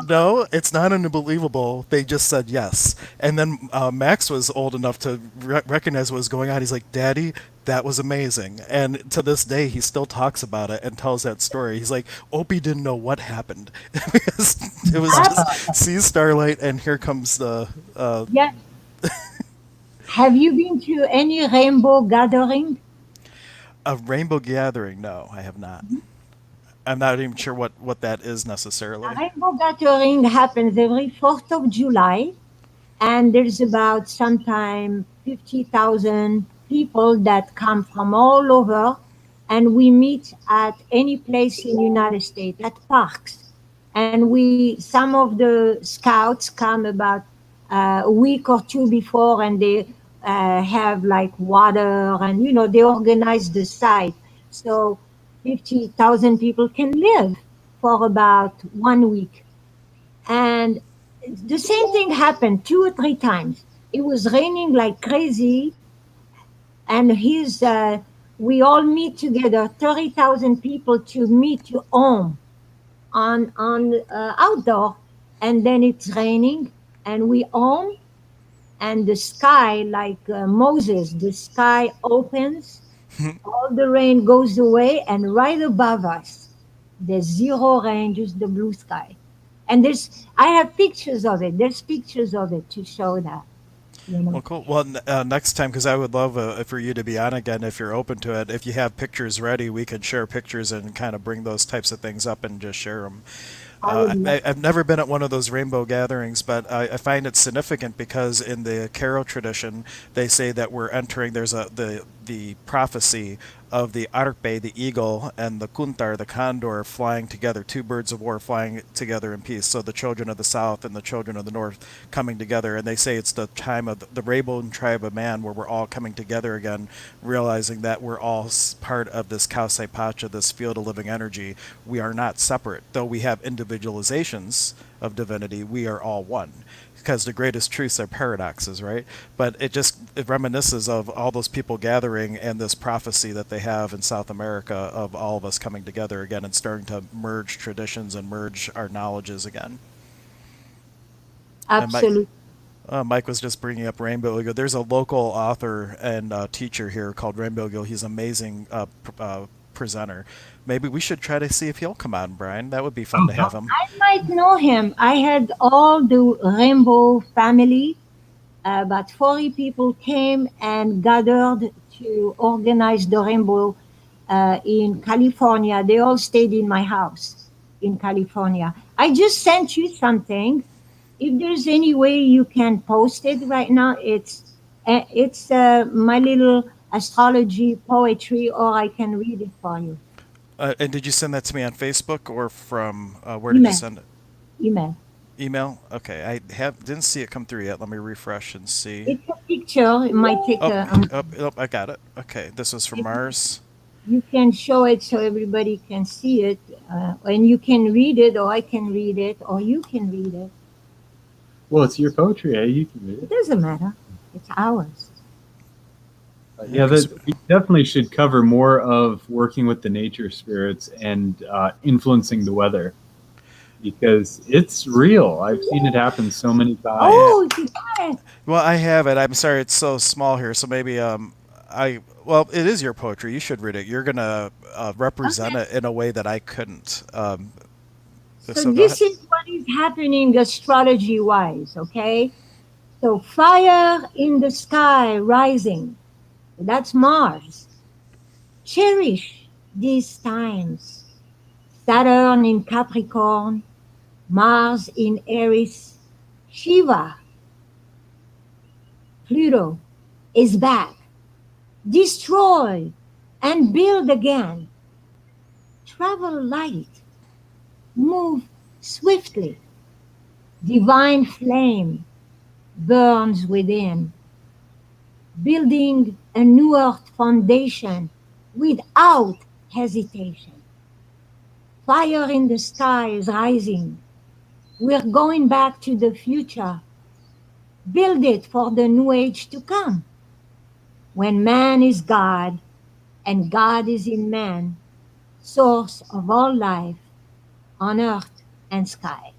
Speaker 1: no, it's not unbelievable. They just said yes. And then Max was old enough to recognize what was going on. He's like, "Daddy, that was amazing." And to this day, he still talks about it and tells that story. He's like, Opie didn't know what happened because it was just see starlight, and here comes the
Speaker 3: Yeah. Have you been to any rainbow gathering?
Speaker 1: a rainbow gathering. No, I have not. I'm not even sure what that is
Speaker 3: A
Speaker 1: necessarily.
Speaker 3: rainbow gathering happens every 4th of July, and there's about sometime 50,000 people that come from all over, and we meet at any place in United States at parks. And we some of the scouts come about a week or two before, and they have like water, and they organize the site so 50,000 people can live for about 1 week. And the same thing happened 2 or 3 times. It was raining like crazy, and we all meet together, 30,000 people to meet to home on outdoor, and then it's raining, and we home, and the sky, like Moses, the sky opens, all the rain goes away, and right above us, there's zero rain, just the blue sky. And I have pictures of it. There's pictures of it to show that, you
Speaker 1: Well,
Speaker 3: know.
Speaker 1: cool. Well, next time, because I would love for you to be on again if you're open to it. If you have pictures ready, we can share pictures and kind of bring those types of things up and just share them.
Speaker 3: I would love.
Speaker 1: I've never been at one of those rainbow gatherings, but I find it significant because in the Carol tradition, they say that we're entering. There's the prophecy of the arpe, the eagle, and the kuntar, the condor, flying together, two birds of war flying together in peace. So the children of the south and the children of the north coming together, and they say it's the time of the rainbow tribe of man where we're all coming together again, realizing that we're all part of this Kausai Pacha, this field of living energy. We are not separate, though we have individualizations of divinity. We are all one because the greatest truths are paradoxes, right? But it reminisces of all those people gathering and this prophecy that they have in South America of all of us coming together again and starting to merge traditions and merge our knowledges again. And
Speaker 3: Absolutely.
Speaker 1: Mike was just bringing up Rainbow Eagle. There's a local author and teacher here called Rainbow Eagle. He's an amazing presenter. Maybe we should try to see if he'll come on, Brian. That would be fun to have him.
Speaker 3: I might know him. I had all the rainbow family. About 40 people came and gathered to organize the rainbow in California. They all stayed in my house in California. I just sent you something. If there's any way you can post it right now, it's my little astrology poetry, or I can read it for you.
Speaker 1: And did you send that to me on Facebook or from where did you
Speaker 3: Email,
Speaker 1: send it?
Speaker 3: email.
Speaker 1: Email? Okay, I have didn't see it come through yet. Let me refresh and see.
Speaker 3: It's a picture. It might take
Speaker 1: Oh,
Speaker 3: a.
Speaker 1: I got it. Okay, this is from
Speaker 3: If
Speaker 1: Mars.
Speaker 3: you can show it so everybody can see it, and you can read it, or I can read it, or you can read it.
Speaker 2: Well, it's your poetry. Eh? You can read
Speaker 3: It
Speaker 2: it.
Speaker 3: doesn't matter. It's ours.
Speaker 1: Yeah,
Speaker 2: Yeah,
Speaker 1: because
Speaker 2: that we definitely should cover more of working with the nature spirits and influencing the weather. because it's real. I've seen it happen so many times.
Speaker 1: Yeah.
Speaker 3: Oh, you got it.
Speaker 1: Well, I have it. I'm sorry it's so small here. So maybe I well, it is your poetry. You should read it. You're gonna represent
Speaker 3: Okay.
Speaker 1: it in a way that I couldn't.
Speaker 3: So
Speaker 1: So go ahead.
Speaker 3: this is what is happening astrology wise, okay? So fire in the sky rising. That's Mars. Cherish these times. Saturn in Capricorn, Mars in Aries, Shiva, Pluto is back. Destroy and build again. Travel light, move swiftly. Divine flame burns within, building a new earth foundation without hesitation. Fire in the sky is rising. We're going back to the future. Build it for the new age to come. When man is God and God is in man, source of all life on earth and sky.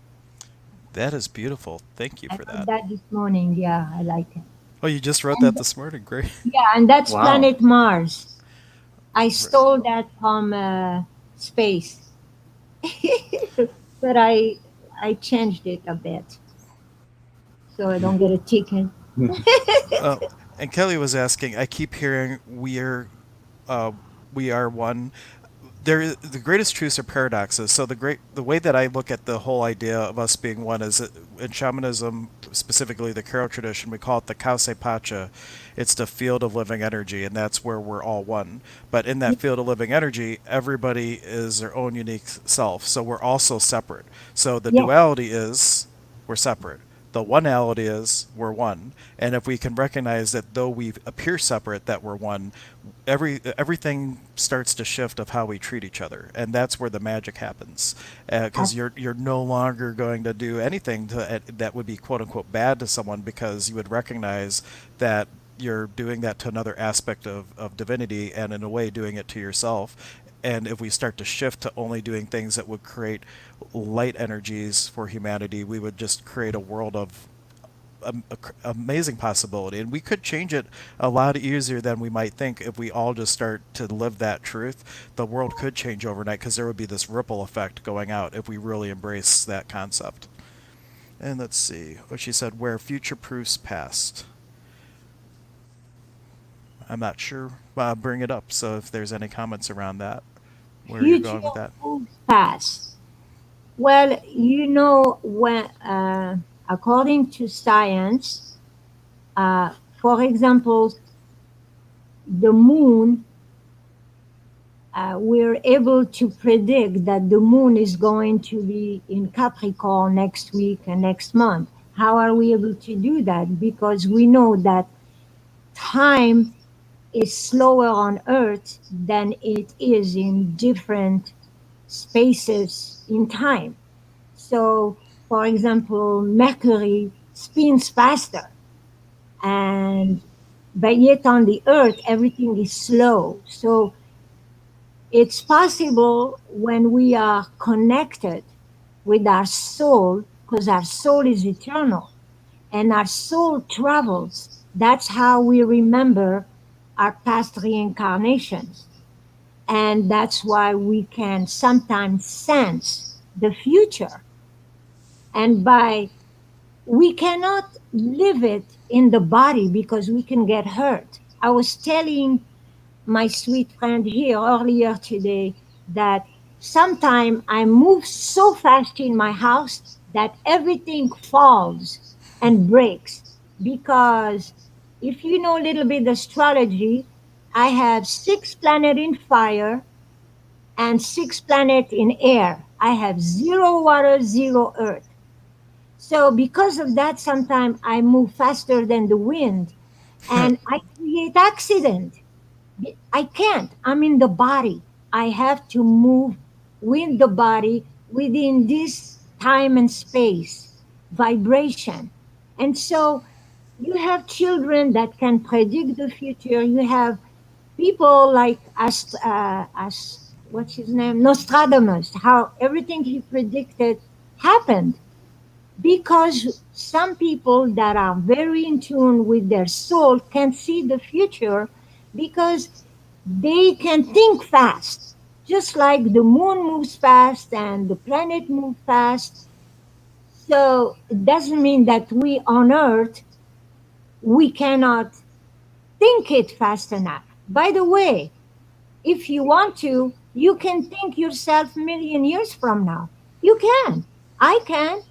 Speaker 1: That is beautiful. Thank you
Speaker 3: I
Speaker 1: for
Speaker 3: wrote
Speaker 1: that.
Speaker 3: that this morning. Yeah, I like it.
Speaker 1: Oh, you just wrote that
Speaker 3: And
Speaker 1: this morning. Great.
Speaker 3: yeah, and that's
Speaker 2: Wow.
Speaker 3: planet Mars. I
Speaker 1: Right.
Speaker 3: stole that from space, but I changed it a bit so I don't get a ticket.
Speaker 1: Uh, and Kelly was asking. I keep hearing uh, we are one. The greatest truths are paradoxes. So the way that I look at the whole idea of us being one is that in shamanism, specifically the Karo tradition, we call it the Kause Pacha. It's the field of living energy, and that's where we're all one. But in that field of living energy, everybody is their own unique self. So we're also separate. So the
Speaker 3: Yes,
Speaker 1: duality is we're separate. The oneality is we're one, and if we can recognize that though we appear separate, that we're one, everything starts to shift of how we treat each other, and that's where the magic happens. Because you're no longer going to do anything that would be quote unquote bad to someone because you would recognize that you're doing that to another aspect of divinity and in a way doing it to yourself. And if we start to shift to only doing things that would create light energies for humanity, we would just create a world of amazing possibility. And we could change it a lot easier than we might think if we all just start to live that truth. The world could change overnight because there would be this ripple effect going out if we really embrace that concept. And let's see what she said, where future proofs past. I'm not sure. Bring it up. So if there's any comments around that, where you're
Speaker 3: future
Speaker 1: going with that.
Speaker 3: moves past. Well, when according to science, for example, the moon, we're able to predict that the moon is going to be in Capricorn next week and next month. How are we able to do that? Because we know that time is slower on Earth than it is in different spaces in time. So, for example, Mercury spins faster, and but yet on the Earth everything is slow. So it's possible when we are connected with our soul, because our soul is eternal and our soul travels. That's how we remember our past reincarnations. And that's why we can sometimes sense the future. And by we cannot live it in the body because we can get hurt. I was telling my sweet friend here earlier today that sometimes I move so fast in my house that everything falls and breaks. Because if you know a little bit astrology, I have 6 planets in fire and 6 planets in air. I have 0 water, 0 earth. So because of that, sometimes I move faster than the wind and I create accident. I can't. I'm in the body. I have to move with the body within this time and space, vibration. And so you have children that can predict the future. You have people like what's his name, Nostradamus. How everything he predicted happened because some people that are very in tune with their soul can see the future because they can think fast. Just like the moon moves fast and the planet move fast. So it doesn't mean that we on Earth we cannot think it fast enough. By the way, if you want to, you can think yourself million years from now. You can. I can.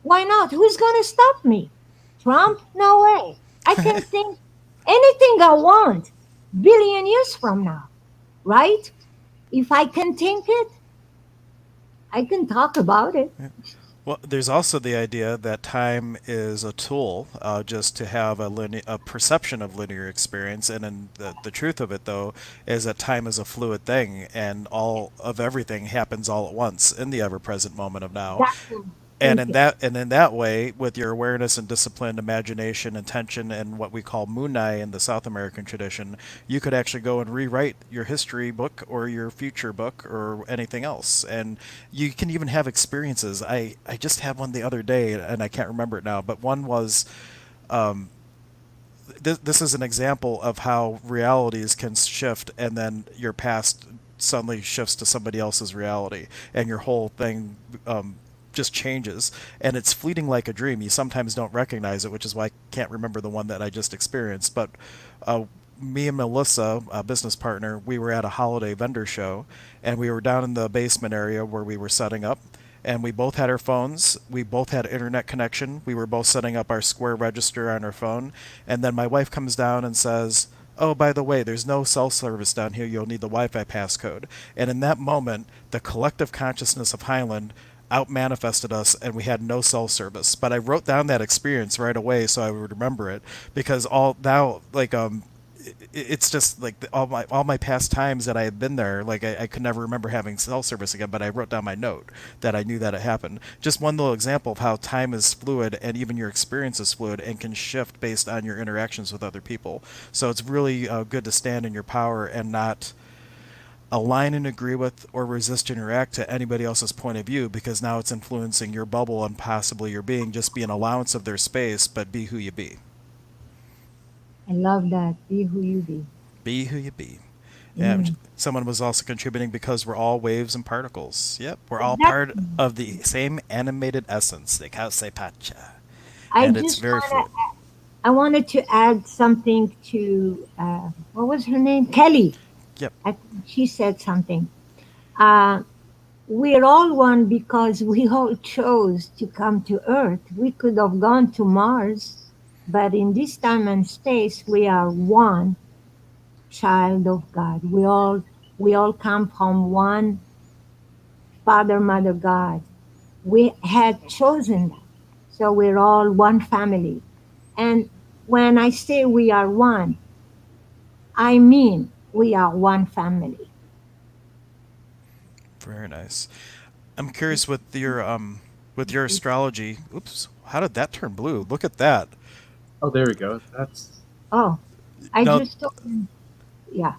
Speaker 3: Why not? Who's going to stop me? Trump? No way. I can think anything I want billion years from now, right? If I can think it, I can talk about it.
Speaker 1: Well, there's also the idea that time is a tool, just to have a perception of linear experience, and then the truth of it, though, is that time is a fluid thing, and all of everything happens all at once in the ever-present moment of now.
Speaker 3: Exactly.
Speaker 1: And
Speaker 3: Thank
Speaker 1: in
Speaker 3: you.
Speaker 1: that way, with your awareness and disciplined imagination, intention, and what we call munai in the South American tradition, you could actually go and rewrite your history book or your future book or anything else. And you can even have experiences. I just had one the other day, and I can't remember it now, but one was, this is an example of how realities can shift, and then your past suddenly shifts to somebody else's reality, and your whole thing just changes, and it's fleeting like a dream. You sometimes don't recognize it, which is why I can't remember the one that I just experienced. But uh, me and Melissa, a business partner, we were at a holiday vendor show, and we were down in the basement area where we were setting up, and we both had our phones. We both had internet connection. We were both setting up our Square register on our phone. And then my wife comes down and says, "Oh, by the way, there's no cell service down here. You'll need the Wi-Fi passcode." And in that moment, the collective consciousness of Highland out manifested us, and we had no cell service. But I wrote down that experience right away so I would remember it, because all now, like, it's just like all my past times that I had been there, like I could never remember having cell service again, but I wrote down my note that I knew that it happened. Just one little example of how time is fluid, and even your experience is fluid and can shift based on your interactions with other people. So it's really good to stand in your power and not align and agree with or resist and react to anybody else's point of view, because now it's influencing your bubble and possibly your being. Just be an allowance of their space, but be who you be.
Speaker 3: I love that. Be who you be.
Speaker 1: Be who you be. And
Speaker 3: Amen.
Speaker 1: someone was also contributing because we're all waves and particles. Yep, we're all part
Speaker 3: Exactly.
Speaker 1: of the same animated essence, the Cause Pacha.
Speaker 3: I
Speaker 1: And it's
Speaker 3: just
Speaker 1: very
Speaker 3: wanna
Speaker 1: fluid.
Speaker 3: I wanted to add something to what was her name? Kelly.
Speaker 1: Yep,
Speaker 3: I think she said something. Uh, we're all one because we all chose to come to Earth. We could have gone to Mars, but in this time and space, we are one child of God. We all come from one Father, Mother, God. We had chosen that, so we're all one family. And when I say we are one, I mean we are one family.
Speaker 1: very nice. I'm curious with your astrology. Oops, how did that turn blue? Look at that.
Speaker 2: Oh, there we go. That's
Speaker 3: Oh, I
Speaker 1: No,
Speaker 3: just told him, yeah.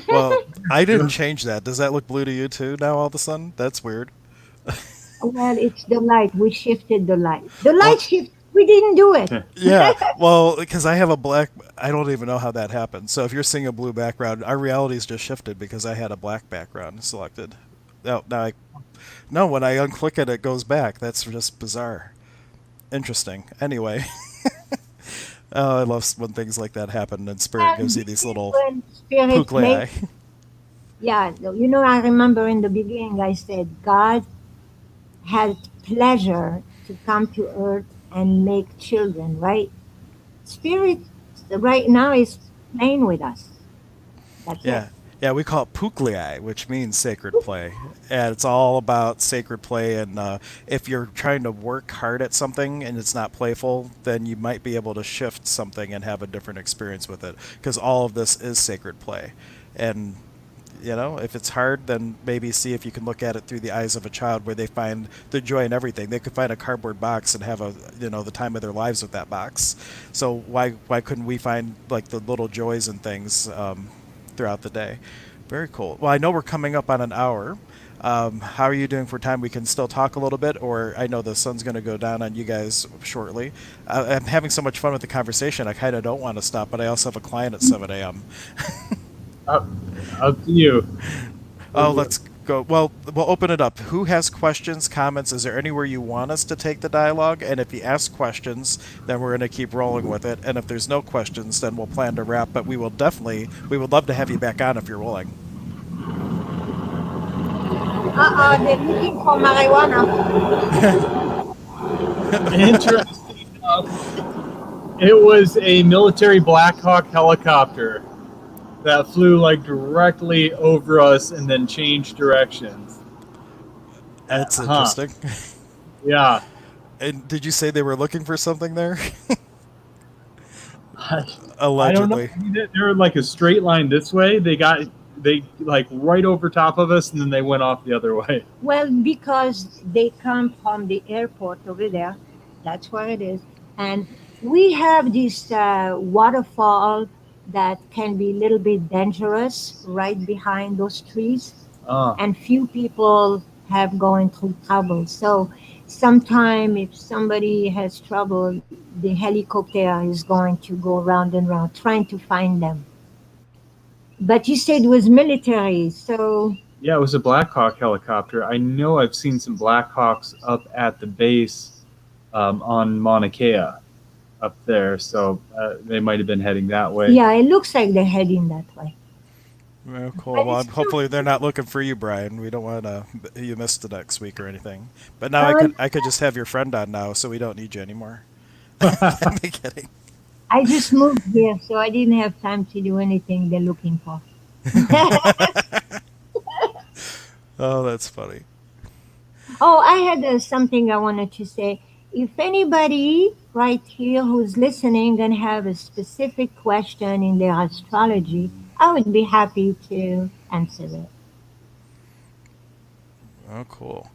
Speaker 1: well, I didn't
Speaker 2: good.
Speaker 1: change that. Does that look blue to you too now all of a sudden? That's weird.
Speaker 3: Well, it's the light. We shifted the light. The
Speaker 1: Well,
Speaker 3: light shift. We didn't do it.
Speaker 1: yeah, well, because I have a black, I don't even know how that happened. So if you're seeing a blue background, our reality's just shifted because I had a black background selected. Now no, when I unclick it, it goes back. That's just bizarre. Interesting. Anyway, I love when things like that happen and Spirit
Speaker 3: And
Speaker 1: gives you
Speaker 3: this
Speaker 1: these
Speaker 3: is
Speaker 1: little
Speaker 3: when spirit made.
Speaker 1: puklei.
Speaker 3: Yeah, I remember in the beginning I said God had pleasure to come to earth and make children, right? Spirit right now is playing with us. That's it.
Speaker 1: Yeah. Yeah, we call it puklei, which means sacred play. And it's all about sacred play. And if you're trying to work hard at something and it's not playful, then you might be able to shift something and have a different experience with it. Because all of this is sacred play. And, if it's hard, then maybe see if you can look at it through the eyes of a child where they find the joy in everything. They could find a cardboard box and have the time of their lives with that box. So why couldn't we find like the little joys and things throughout the day? Very cool. Well, I know we're coming up on an hour. How are you doing for time? We can still talk a little bit, or I know the sun's going to go down on you guys shortly. I'm having so much fun with the conversation. I kind of don't want to stop, but I also have a client at 7 a.m.
Speaker 2: Up, up to you.
Speaker 1: Oh, let's go. Well, we'll open it up. Who has questions, comments? Is there anywhere you want us to take the dialogue? And if you ask questions, then we're going to keep rolling with it. And if there's no questions, then we'll plan to wrap. But we would love to have you back on if you're willing.
Speaker 3: They're looking for marijuana.
Speaker 2: Interesting enough, it was a military Black Hawk helicopter that flew like directly over us and then changed directions.
Speaker 1: That's
Speaker 2: Huh.
Speaker 1: interesting.
Speaker 2: Yeah.
Speaker 1: And did you say they were looking for something there?
Speaker 2: I, I don't know.
Speaker 1: Allegedly.
Speaker 2: I mean, they were like a straight line this way. They like right over top of us, and then they went off the other way.
Speaker 3: Well, because they come from the airport over there. That's where it is. And we have this waterfall that can be a little bit dangerous right behind those trees.
Speaker 2: Ah,
Speaker 3: And few people have going through trouble. So sometime if somebody has trouble, the helicopter is going to go round and round trying to find them. But you said it was military, so
Speaker 2: yeah, it was a Black Hawk helicopter. I know I've seen some Black Hawks up at the base on Mauna Kea up there, so they might have been heading that way.
Speaker 3: yeah, it looks like they're heading that way.
Speaker 1: Well, cool.
Speaker 3: But
Speaker 1: Well,
Speaker 3: it's still,
Speaker 1: hopefully they're not looking for you, Brian. We don't want to you miss the next week or anything. But now
Speaker 3: uh,
Speaker 1: I could just have your friend on now, so we don't need you anymore. I'm kidding.
Speaker 3: I just moved here, so I didn't have time to do anything they're looking for.
Speaker 1: Oh, that's funny.
Speaker 3: Oh, I had something I wanted to say. If anybody right here who's listening and have a specific question in their astrology, I would be happy to answer it.
Speaker 1: Oh, cool.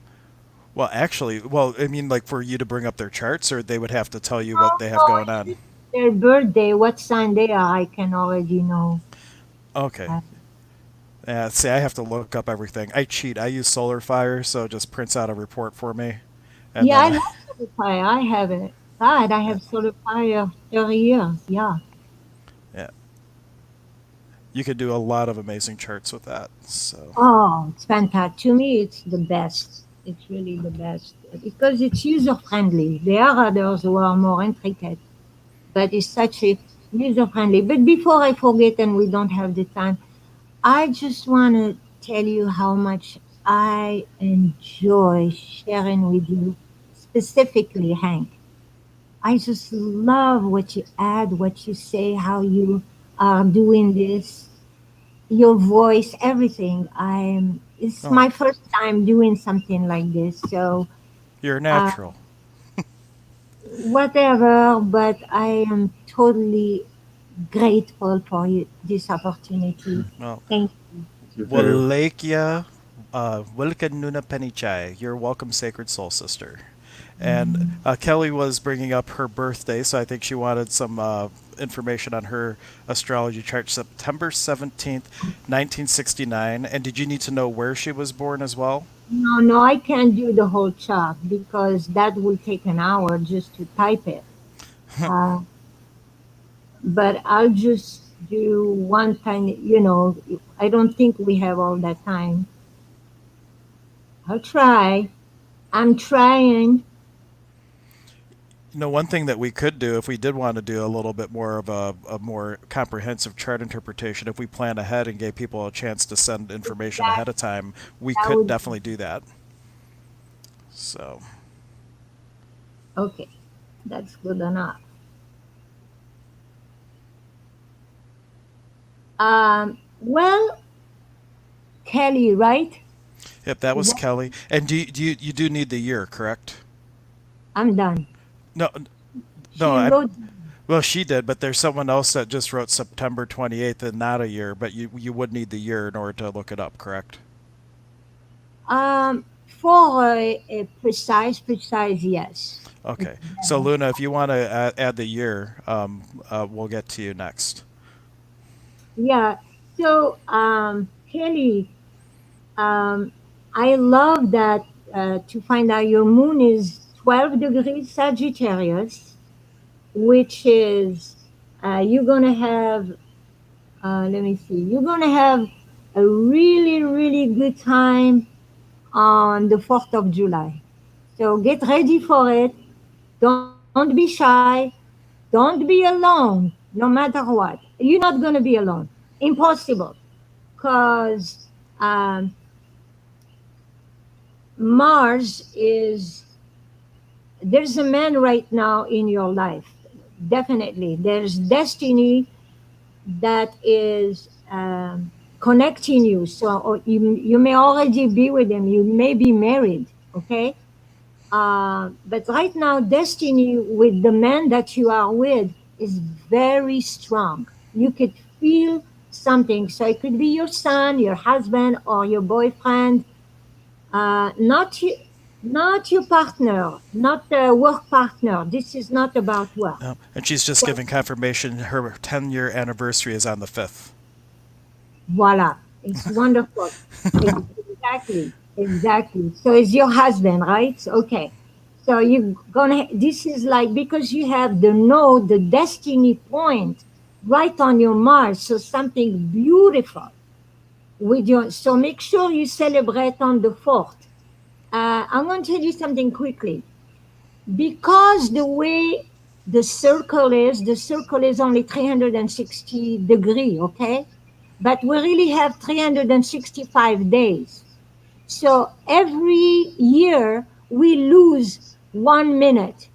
Speaker 1: Well, actually, well, I mean, like for you to bring up their charts, or they would have to tell you what
Speaker 3: Oh,
Speaker 1: they have
Speaker 3: no,
Speaker 1: going
Speaker 3: it's
Speaker 1: on.
Speaker 3: just their birthday, what sign they are, I can already know.
Speaker 1: Okay.
Speaker 3: Uh,
Speaker 1: Yeah, see, I have to look up everything. I cheat. I use Solar Fire, so it just prints out a report for me, and
Speaker 3: yeah,
Speaker 1: then
Speaker 3: I love solar fire. I have it. God, I
Speaker 1: yeah,
Speaker 3: have solar fire 30 years. Yeah.
Speaker 1: yeah, you could do a lot of amazing charts with that. So,
Speaker 3: Oh, it's fantastic. To me, it's the best. It's really the best because it's user friendly. There are others who are more intricate, but it's such a user friendly. But before I forget and we don't have the time, I just want to tell you how much I enjoy sharing with you, specifically Hank. I just love what you add, what you say, how you are doing this, your voice, everything. It's
Speaker 1: oh,
Speaker 3: my first time doing something like this, so
Speaker 1: you're a
Speaker 3: uh,
Speaker 1: natural.
Speaker 3: whatever. But I am totally grateful for you, this opportunity.
Speaker 1: Well,
Speaker 3: Thank
Speaker 2: You're very
Speaker 1: Walekia, Wilka Nuna Penichai, your welcome, sacred soul sister. And
Speaker 3: you.
Speaker 1: Kelly was bringing up her birthday, so I think she wanted some information on her astrology chart. September 17th, 1969. And did you need to know where she was born as well?
Speaker 3: No, no, I can't do the whole chart because that will take an hour just to type it. Uh, but I'll just do one tiny, I don't think we have all that time. I'll try. I'm trying.
Speaker 1: One thing that we could do if we did want to do a little bit more of a more comprehensive chart interpretation, if we plan ahead and gave people a chance to send information
Speaker 3: That,
Speaker 1: ahead of time, we
Speaker 3: that
Speaker 1: could
Speaker 3: would,
Speaker 1: definitely do that. So,
Speaker 3: okay, that's good enough. Well, Kelly, right?
Speaker 1: yep, that was
Speaker 3: What?
Speaker 1: Kelly. And you do need the year, correct?
Speaker 3: I'm done.
Speaker 1: No, no,
Speaker 3: She wrote,
Speaker 1: well, she did, but there's someone else that just wrote September 28th and not a year, but you would need the year in order to look it up, correct?
Speaker 3: for a precise, yes. It's
Speaker 1: Okay. So
Speaker 3: better.
Speaker 1: Luna, if you want to add the year, we'll get to you next.
Speaker 3: Yeah. So, Kelly, um, I love that to find out your moon is 12 degrees Sagittarius, which is you're gonna have. Let me see. You're gonna have a really, really good time on the 4th of July. So get ready for it. Don't be shy. Don't be alone, no matter what. You're not going to be alone. Impossible. Because um, Mars is, there's a man right now in your life. Definitely. There's destiny that is connecting you. So or you may already be with him. You may be married. Okay. But right now, destiny with the man that you are with is very strong. You could feel something. So it could be your son, your husband, or your boyfriend. Not you, not your partner, not a work partner. This is not about work.
Speaker 1: And she's just
Speaker 3: So,
Speaker 1: giving confirmation her 10-year anniversary is on the 5th.
Speaker 3: voila, it's wonderful. Exactly, exactly. So it's your husband, right? Okay. So you're gonna. This is like because you have the node, the destiny point, right on your Mars. So something beautiful with your. So make sure you celebrate on the 4th. I'm going to tell you something quickly because the circle is only 360 degree. Okay, but we really have 365 days. So every year we lose 1 minute.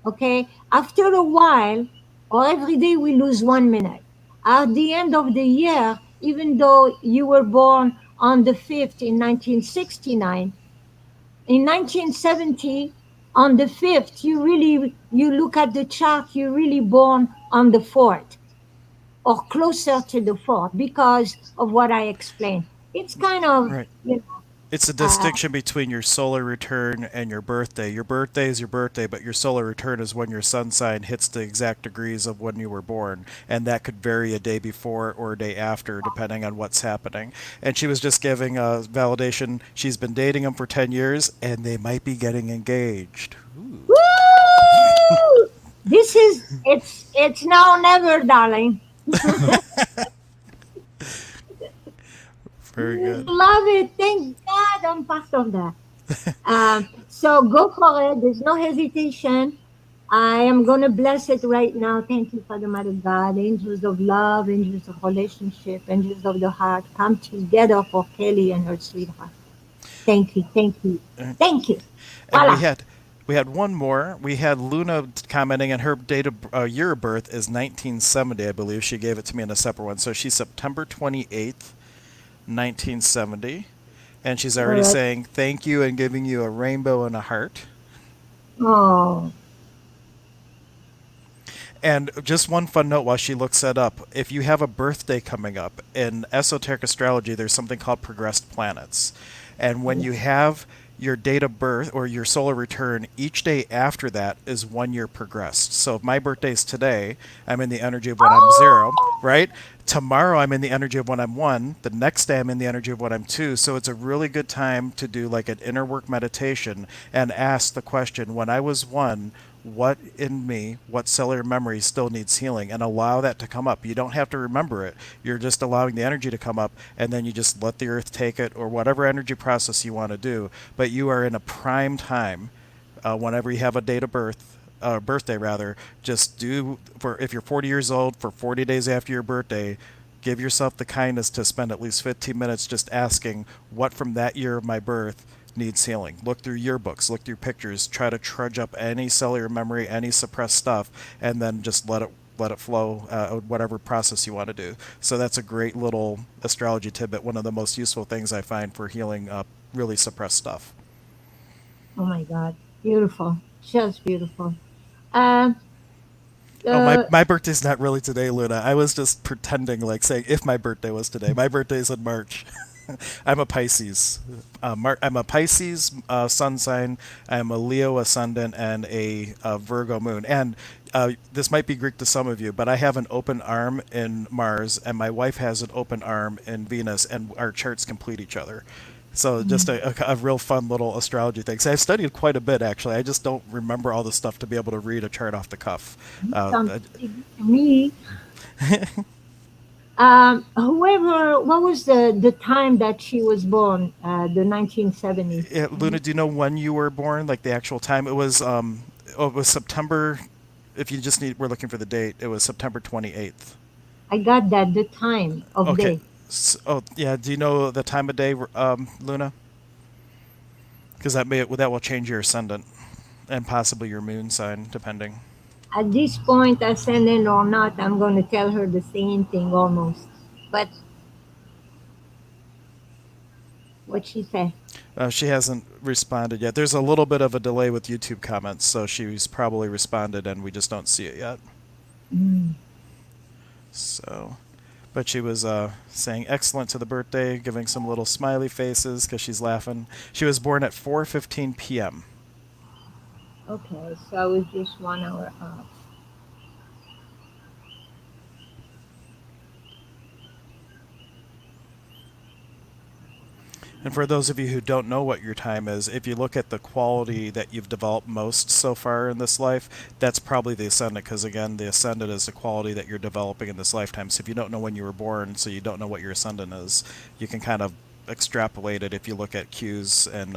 Speaker 3: Okay. After a while, or every day we lose 1 minute. At the end of the year, even though you were born on the 5th in 1969, in 1970, on the 5th, you look at the chart, you're really born on the 4th or closer to the 4th because of what I explained. It's kind of,
Speaker 1: Right.
Speaker 3: you know,
Speaker 1: It's a
Speaker 3: uh,
Speaker 1: distinction between your solar return and your birthday. Your birthday is your birthday, but your solar return is when your sun sign hits the exact degrees of when you were born. And that could vary a day before or a day after, depending on what's happening. And she was just giving a validation. She's been dating him for 10 years, and they might be getting engaged. Ooh,
Speaker 3: woo! This is it's now or never, darling.
Speaker 1: very good.
Speaker 3: Love it. Thank God I'm part of that. So go for it. There's no hesitation. I am gonna bless it right now. Thank you, Father, Mother God. Angels of love, angels of relationship, angels of the heart, come together for Kelly and her sweetheart. Thank you, thank you, thank you.
Speaker 1: And
Speaker 3: Voila.
Speaker 1: we had one more. We had Luna commenting, and her date of year of birth is 1970, I believe. She gave it to me in a separate one, so she's September 28th, 1970, and she's
Speaker 3: All
Speaker 1: already
Speaker 3: right.
Speaker 1: saying thank you and giving you a rainbow and a heart.
Speaker 3: Oh,
Speaker 1: And just one fun note while she looks that up: if you have a birthday coming up in esoteric astrology, there's something called progressed planets, and when you have your date of birth or your solar return, each day after that is 1 year progressed. So if my birthday is today, I'm in the energy of when I'm zero,
Speaker 3: oh,
Speaker 1: right? Tomorrow I'm in the energy of when I'm one. The next day I'm in the energy of when I'm two. So it's a really good time to do like an inner work meditation and ask the question, when I was one, what in me, what cellular memory still needs healing, and allow that to come up. You don't have to remember it. You're just allowing the energy to come up, and then you just let the earth take it or whatever energy process you want to do. But you are in a prime time whenever you have a date of birth, birthday rather, just do for if you're 40 years old for 40 days after your birthday, give yourself the kindness to spend at least 15 minutes just asking what from that year of my birth needs healing. Look through yearbooks, look through pictures, try to trudge up any cellular memory, any suppressed stuff, and then just let it flow, whatever process you want to do. So that's a great little astrology tidbit. One of the most useful things I find for healing really suppressed stuff.
Speaker 3: oh my God, beautiful, just beautiful. Uh,
Speaker 1: Oh,
Speaker 3: uh,
Speaker 1: my birthday's not really today, Luna. I was just pretending, like saying if my birthday was today. My birthday's in March. I'm a Pisces. I'm a Pisces sun sign. I'm a Leo ascendant and a Virgo moon. And this might be Greek to some of you, but I have an open arm in Mars, and my wife has an open arm in Venus, and our charts complete each other. So just a real fun little astrology thing. So I've studied quite a bit actually. I just don't remember all the stuff to be able to read a chart off the cuff.
Speaker 3: Sounds pretty good to me. Whoever, what was the time that she was born? The 1970s.
Speaker 1: Luna, do you know when you were born? Like the actual time? It was September. If you just need, we're looking for the date. It was September 28th.
Speaker 3: I got that, the time of
Speaker 1: Okay.
Speaker 3: day.
Speaker 1: Oh yeah. Do you know the time of day, Luna? Because that will change your ascendant and possibly your moon sign, depending.
Speaker 3: At this point, ascendant or not, I'm going to tell her the same thing almost. But what she say?
Speaker 1: She hasn't responded yet. There's a little bit of a delay with YouTube comments, so she's probably responded and we just don't see it yet.
Speaker 3: Mm.
Speaker 1: So, but she was saying excellent to the birthday, giving some little smiley faces because she's laughing. She was born at 4:15 p.m.
Speaker 3: Okay, so I was just 1 hour off.
Speaker 1: And for those of you who don't know what your time is, if you look at the quality that you've developed most so far in this life, that's probably the ascendant, because again, the ascendant is the quality that you're developing in this lifetime. So if you don't know when you were born, so you don't know what your ascendant is, you can kind of extrapolate it if you look at cues and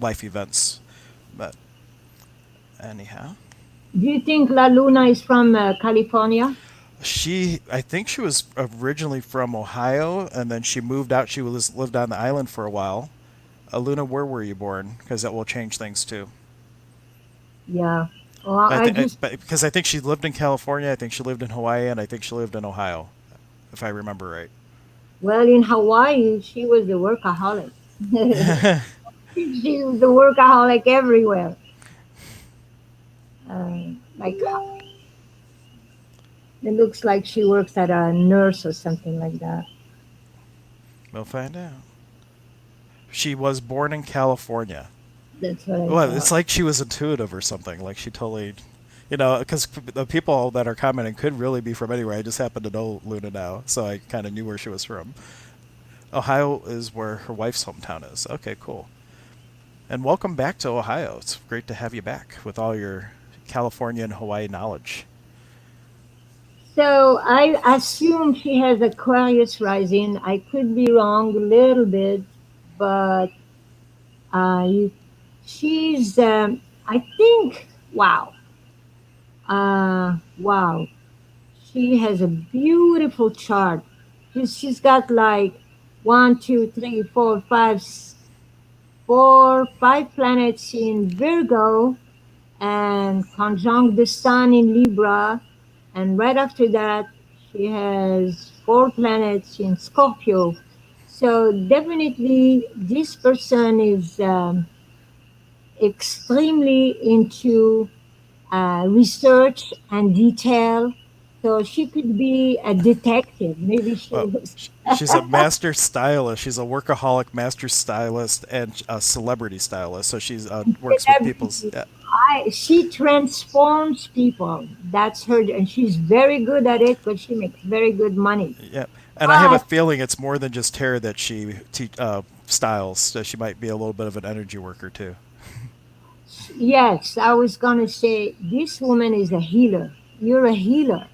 Speaker 1: life events. But anyhow.
Speaker 3: Do you think La Luna is from California?
Speaker 1: I think she was originally from Ohio, and then she moved out. She lived on the island for a while. Luna, where were you born? Because that will change things too.
Speaker 3: Yeah. Well, I just,
Speaker 1: Because I think she lived in California, I think she lived in Hawaii, and I think she lived in Ohio, if I remember right.
Speaker 3: well, in Hawaii, she was a workaholic. She was a workaholic everywhere. Like, it looks like she works at a nurse or something like that.
Speaker 1: We'll find out. She was born in California.
Speaker 3: That's what I
Speaker 1: Well,
Speaker 3: thought.
Speaker 1: it's like she was intuitive or something. Like she totally, because the people that are commenting could really be from anywhere. I just happen to know Luna now, so I kind of knew where she was from. Ohio is where her wife's hometown is. Okay, cool. And welcome back to Ohio. It's great to have you back with all your California and Hawaii knowledge.
Speaker 3: So I assume she has Aquarius rising. I could be wrong a little bit, but you, she's, I think, wow, wow, she has a beautiful chart. She's got like one, two, three, four, five, four, five planets in Virgo and conjunct the sun in Libra. And right after that, she has four planets in Scorpio. So definitely, this person is extremely into research and detail. So she could be a detective. Maybe she
Speaker 1: Well,
Speaker 3: was.
Speaker 1: she's a master stylist. She's a workaholic master stylist and a celebrity stylist. So she's works with people's.
Speaker 3: Celebrity. She transforms people. That's her, and she's very good at it. But she makes very good money.
Speaker 1: Yeah, and I have a
Speaker 3: But
Speaker 1: feeling it's more than just hair that styles. So she might be a little bit of an energy worker too.
Speaker 3: yes, I was gonna say this woman is a healer. You're a healer,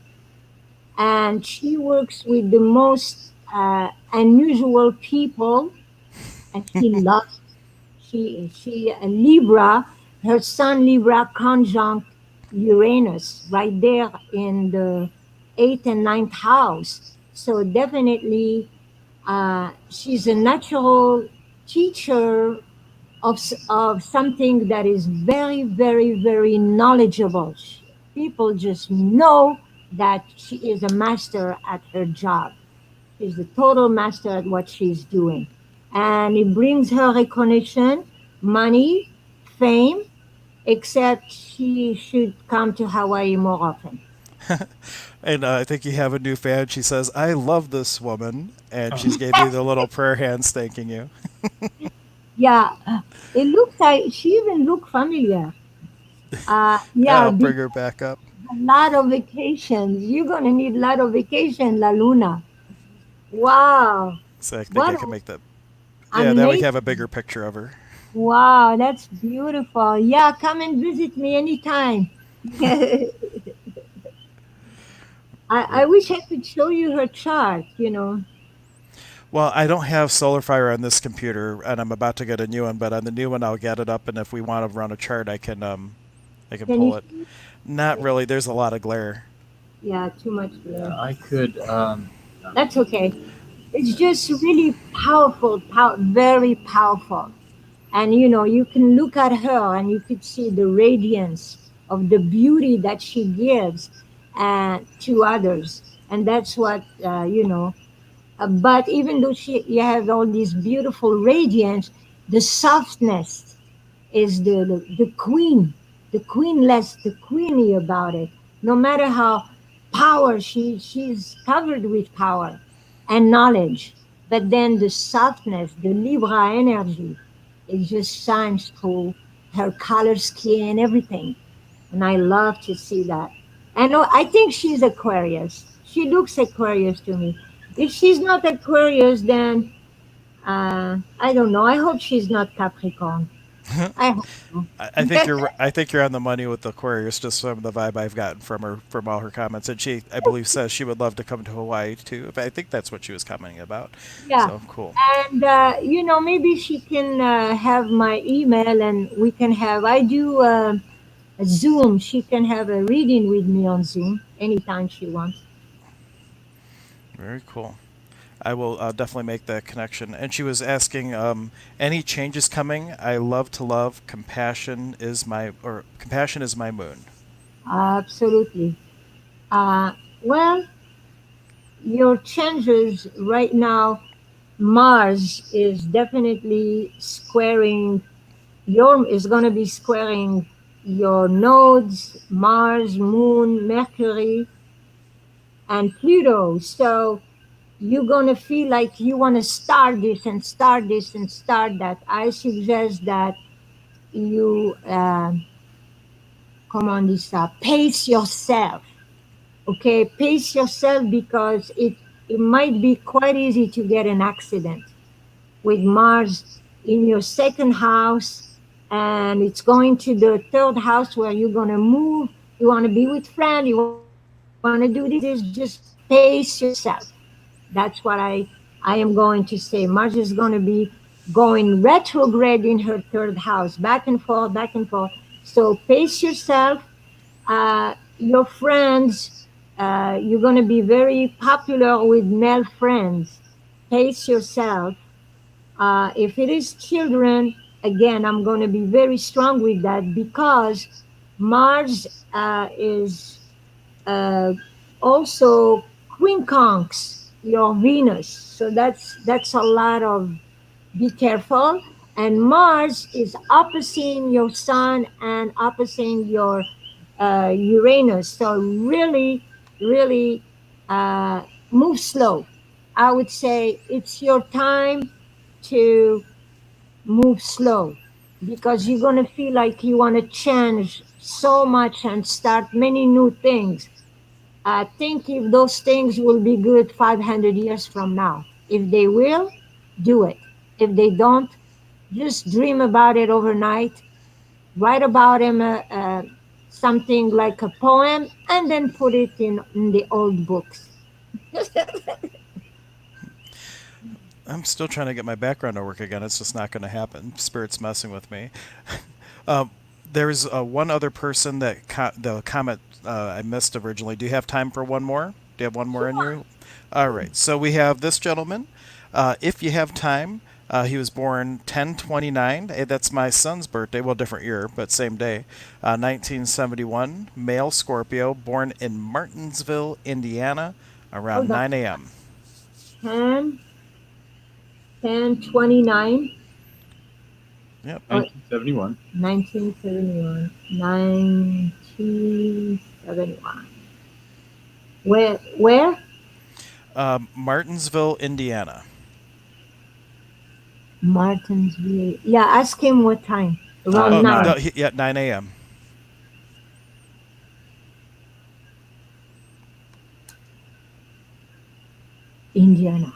Speaker 3: and she works with the most unusual people, and she loves. She a Libra. Her sun Libra conjunct Uranus right there in the eighth and ninth house. So definitely, she's a natural teacher of something that is very, very, very knowledgeable. People just know that she is a master at her job. She's a total master at what she's doing. And it brings her recognition, money, fame, except she should come to Hawaii more often.
Speaker 1: And I think you have a new fan. She says, "I love this woman," and she's
Speaker 2: Oh.
Speaker 1: gave you the little prayer hands thanking you.
Speaker 3: Yeah, it looks like she even look familiar. Yeah,
Speaker 1: I'll bring
Speaker 3: because
Speaker 1: her back up.
Speaker 3: a lot of vacations. You're gonna need a lot of vacation, La Luna. Wow.
Speaker 1: So I think
Speaker 3: What
Speaker 1: I
Speaker 3: a
Speaker 1: can make that. Yeah, that we
Speaker 3: Amazing.
Speaker 1: have a bigger picture of her.
Speaker 3: Wow, that's beautiful. Yeah, come and visit me anytime. I
Speaker 1: Very-
Speaker 3: wish I could show you her chart, you know.
Speaker 1: Well, I don't have Solar Fire on this computer, and I'm about to get a new one. But on the new one, I'll get it up, and if we want to run a chart, I can
Speaker 3: Can you
Speaker 1: pull it.
Speaker 3: see?
Speaker 1: Not really. There's a lot of glare.
Speaker 3: Yeah, too much
Speaker 2: Yeah,
Speaker 3: glare.
Speaker 2: I could.
Speaker 3: That's okay. It's just really powerful, very powerful. And you know, you can look at her and you could see the radiance of the beauty that she gives to others. And that's what, but even though you have all this beautiful radiance, the softness is the queen, the queenless, the queenie about it. No matter how power she's covered with power and knowledge, but then the softness, the Libra energy, it just shines through her color skin, everything, and I love to see that. And I think she's Aquarius. She looks Aquarius to me. If she's not Aquarius, then I don't know. I hope she's not Capricorn. I hope so.
Speaker 1: I think you're on the money with Aquarius, just from the vibe I've gotten from her, from all her comments. And she, I believe, says she would love to come to Hawaii too. I think that's what she was commenting about.
Speaker 3: Yeah,
Speaker 1: So cool.
Speaker 3: and maybe she can have my email, and we can have. I do a Zoom. She can have a reading with me on Zoom anytime she wants.
Speaker 1: Very cool. I will definitely make that connection. And she was asking, any changes coming? I love to love. Compassion is my moon.
Speaker 3: Absolutely. Well, your changes right now. Mars is definitely squaring your is going to be squaring your nodes, Mars, Moon, Mercury, and Pluto. So you're going to feel like you want to start this and start this and start that. I suggest that you come on this pace yourself. Okay, pace yourself because it might be quite easy to get an accident with Mars in your second house, and it's going to the third house where you're going to move. You want to be with friends, you want to do this, just pace yourself. That's what I am going to say. Mars is going to be going retrograde in her third house, back and forth, back and forth. So pace yourself. Your friends, you're going to be very popular with male friends. Pace yourself. If it is children, again, I'm going to be very strong with that because Mars is uh, also quincunx your Venus. So that's a lot of be careful. And Mars is opposite your Sun and opposite your Uranus. So really, really move slow. I would say it's your time to move slow because you're going to feel like you want to change so much and start many new things. I think if those things will be good 500 years from now. If they will, do it. If they don't, just dream about it overnight, write about him something like a poem, and then put it in the old books.
Speaker 1: I'm still trying to get my background to work again. It's just not going to happen. Spirit's messing with me. Um, there's one other person that the comment I missed originally. Do you have time for one more? Do you have one more in
Speaker 3: Sure.
Speaker 1: you? All right. So we have this gentleman. If you have time, he was born 1029. That's my son's birthday. Well, different year, but same day. 1971. Male Scorpio, born in Martinsville, Indiana, around
Speaker 3: Hold on.
Speaker 1: 9 a.m.
Speaker 3: 10, 10, 29,
Speaker 1: Yep.
Speaker 3: or
Speaker 2: 1971.
Speaker 3: 1971. 1971. Where?
Speaker 1: Martinsville, Indiana.
Speaker 3: Martinsville. Yeah, ask him what time. Around
Speaker 1: Oh,
Speaker 3: 9.
Speaker 1: no, yeah, 9 a.m.
Speaker 3: Indiana.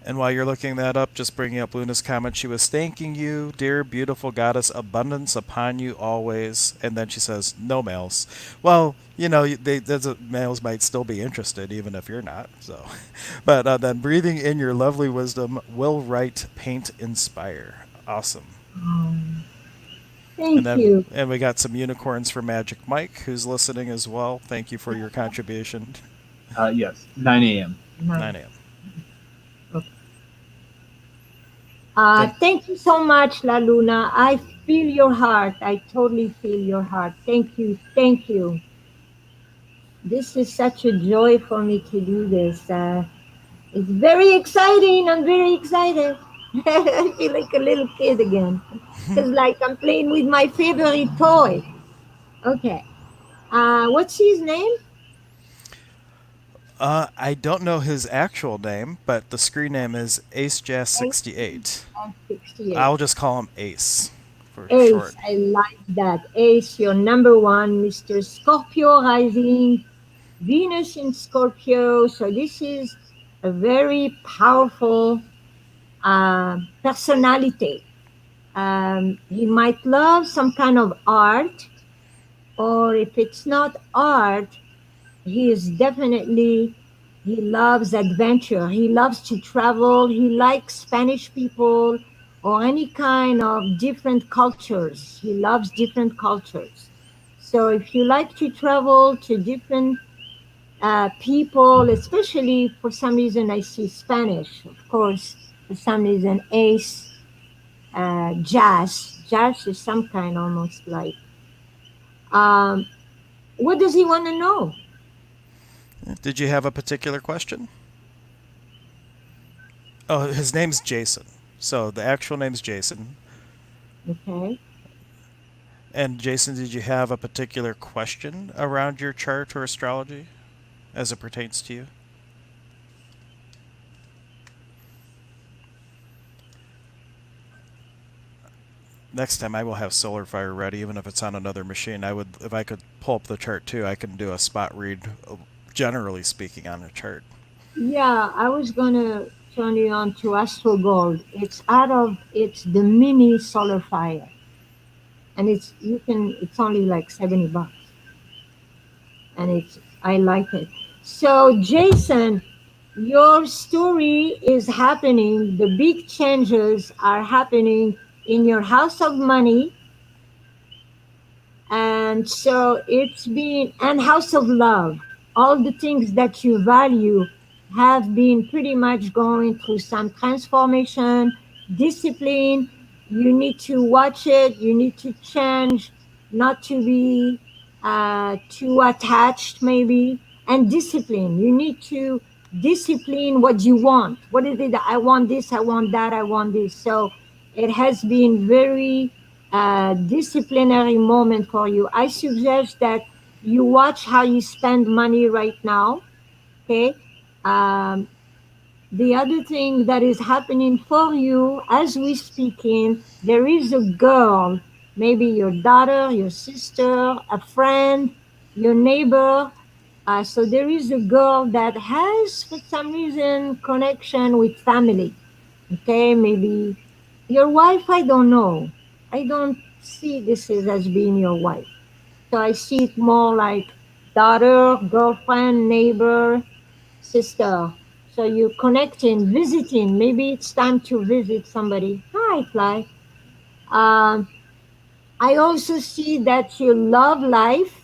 Speaker 1: And while you're looking that up, just bringing up Luna's comment, she was thanking you, dear beautiful goddess, abundance upon you always. And then she says, no males. Well, males might still be interested, even if you're not. So, but then breathing in your lovely wisdom, will write, paint, inspire. Awesome.
Speaker 3: Um,
Speaker 1: And
Speaker 3: thank
Speaker 1: then
Speaker 3: you.
Speaker 1: and we got some unicorns for Magic Mike, who's listening as well. Thank you for your contribution.
Speaker 2: Yes, 9 a.m.
Speaker 1: 9
Speaker 3: Nice.
Speaker 1: a.m.
Speaker 3: Okay.
Speaker 1: And
Speaker 3: Thank you so much, La Luna. I feel your heart. I totally feel your heart. Thank you. Thank you. This is such a joy for me to do this. It's very exciting. I'm very excited. I feel like a little kid again. It's like I'm playing with my favorite toy. Okay. What's his name?
Speaker 1: I don't know his actual name, but the screen name is AceJazz68.
Speaker 3: ACS68.
Speaker 1: I'll just call him Ace for
Speaker 3: Ace,
Speaker 1: short.
Speaker 3: I like that. Ace, you're number one, Mr. Scorpio rising, Venus in Scorpio. So this is a very powerful personality. He might love some kind of art, or if it's not art, he is definitely, he loves adventure. He loves to travel. He likes Spanish people or any kind of different cultures. He loves different cultures. So if you like to travel to different people, especially for some reason I see Spanish, of course, for some reason Ace, jazz is some kind almost like, um, what does he want to know?
Speaker 1: Did you have a particular question? Oh, his name's Jason. So the actual name's Jason.
Speaker 3: Okay.
Speaker 1: And Jason, did you have a particular question around your chart or astrology as it pertains to you? Next time I will have Solar Fire ready, even if it's on another machine. I would, if I could pull up the chart too, I can do a spot read, generally speaking, on a chart.
Speaker 3: Yeah, I was gonna turn you on to Astro Gold. It's the mini solar fire, and it's only like $70, and I like it. So Jason, your story is happening. The big changes are happening in your house of money, and so it's been and house of love, all the things that you value have been pretty much going through some transformation, discipline. You need to watch it, you need to change, not to be too attached maybe, and discipline. You need to discipline what you want. What is it? I want this, I want that, I want this. So it has been very disciplinary moment for you. I suggest that you watch how you spend money right now. Okay. Um, the other thing that is happening for you as we speaking, there is a girl, maybe your daughter, your sister, a friend, your neighbor. So there is a girl that has, for some reason, connection with family. Okay, maybe your wife, I don't know. I don't see this as being your wife. So I see it more like daughter, girlfriend, neighbor, sister. So you're connecting, visiting. Maybe it's time to visit somebody. Hi, Fly. Um, I also see that you love life,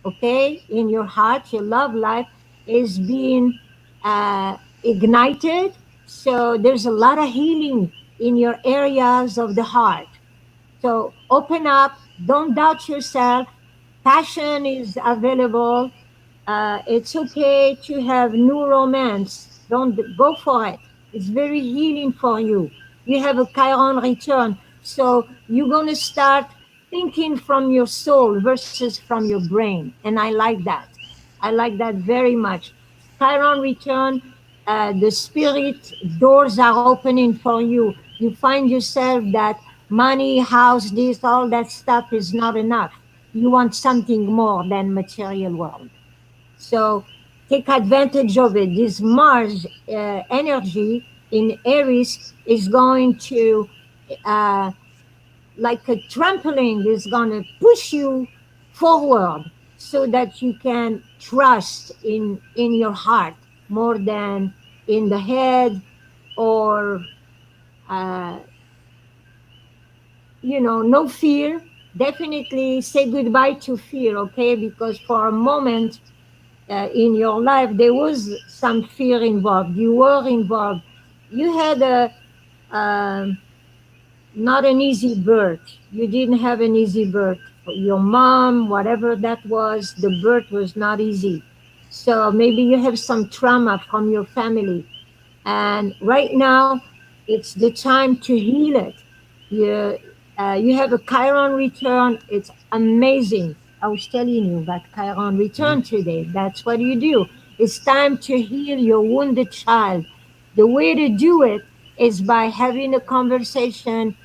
Speaker 3: okay, in your heart, your love life is being ignited. So there's a lot of healing in your areas of the heart. So open up, don't doubt yourself. Passion is available. It's okay to have new romance. Don't go for it. It's very healing for you. You have a Chiron return. So you're going to start thinking from your soul versus from your brain. And I like that. I like that very much. Chiron return, the spirit doors are opening for you. You find yourself that money, house, this, all that stuff is not enough. You want something more than material world. So take advantage of it. This Mars energy, in Aries is going to, uh, like a trampoline, is going to push you forward so that you can trust in your heart more than in the head, or uh, no fear. Definitely say goodbye to fear, okay? Because for a moment in your life there was some fear involved. You were involved. You had a um, not an easy birth. You didn't have an easy birth. Your mom, whatever that was, the birth was not easy. So maybe you have some trauma from your family. And right now, it's the time to heal it. You, you have a Chiron return. It's amazing. I was telling you about Chiron
Speaker 1: Mhm.
Speaker 3: return today. That's what you do. It's time to heal your wounded child. The way to do it is by having a conversation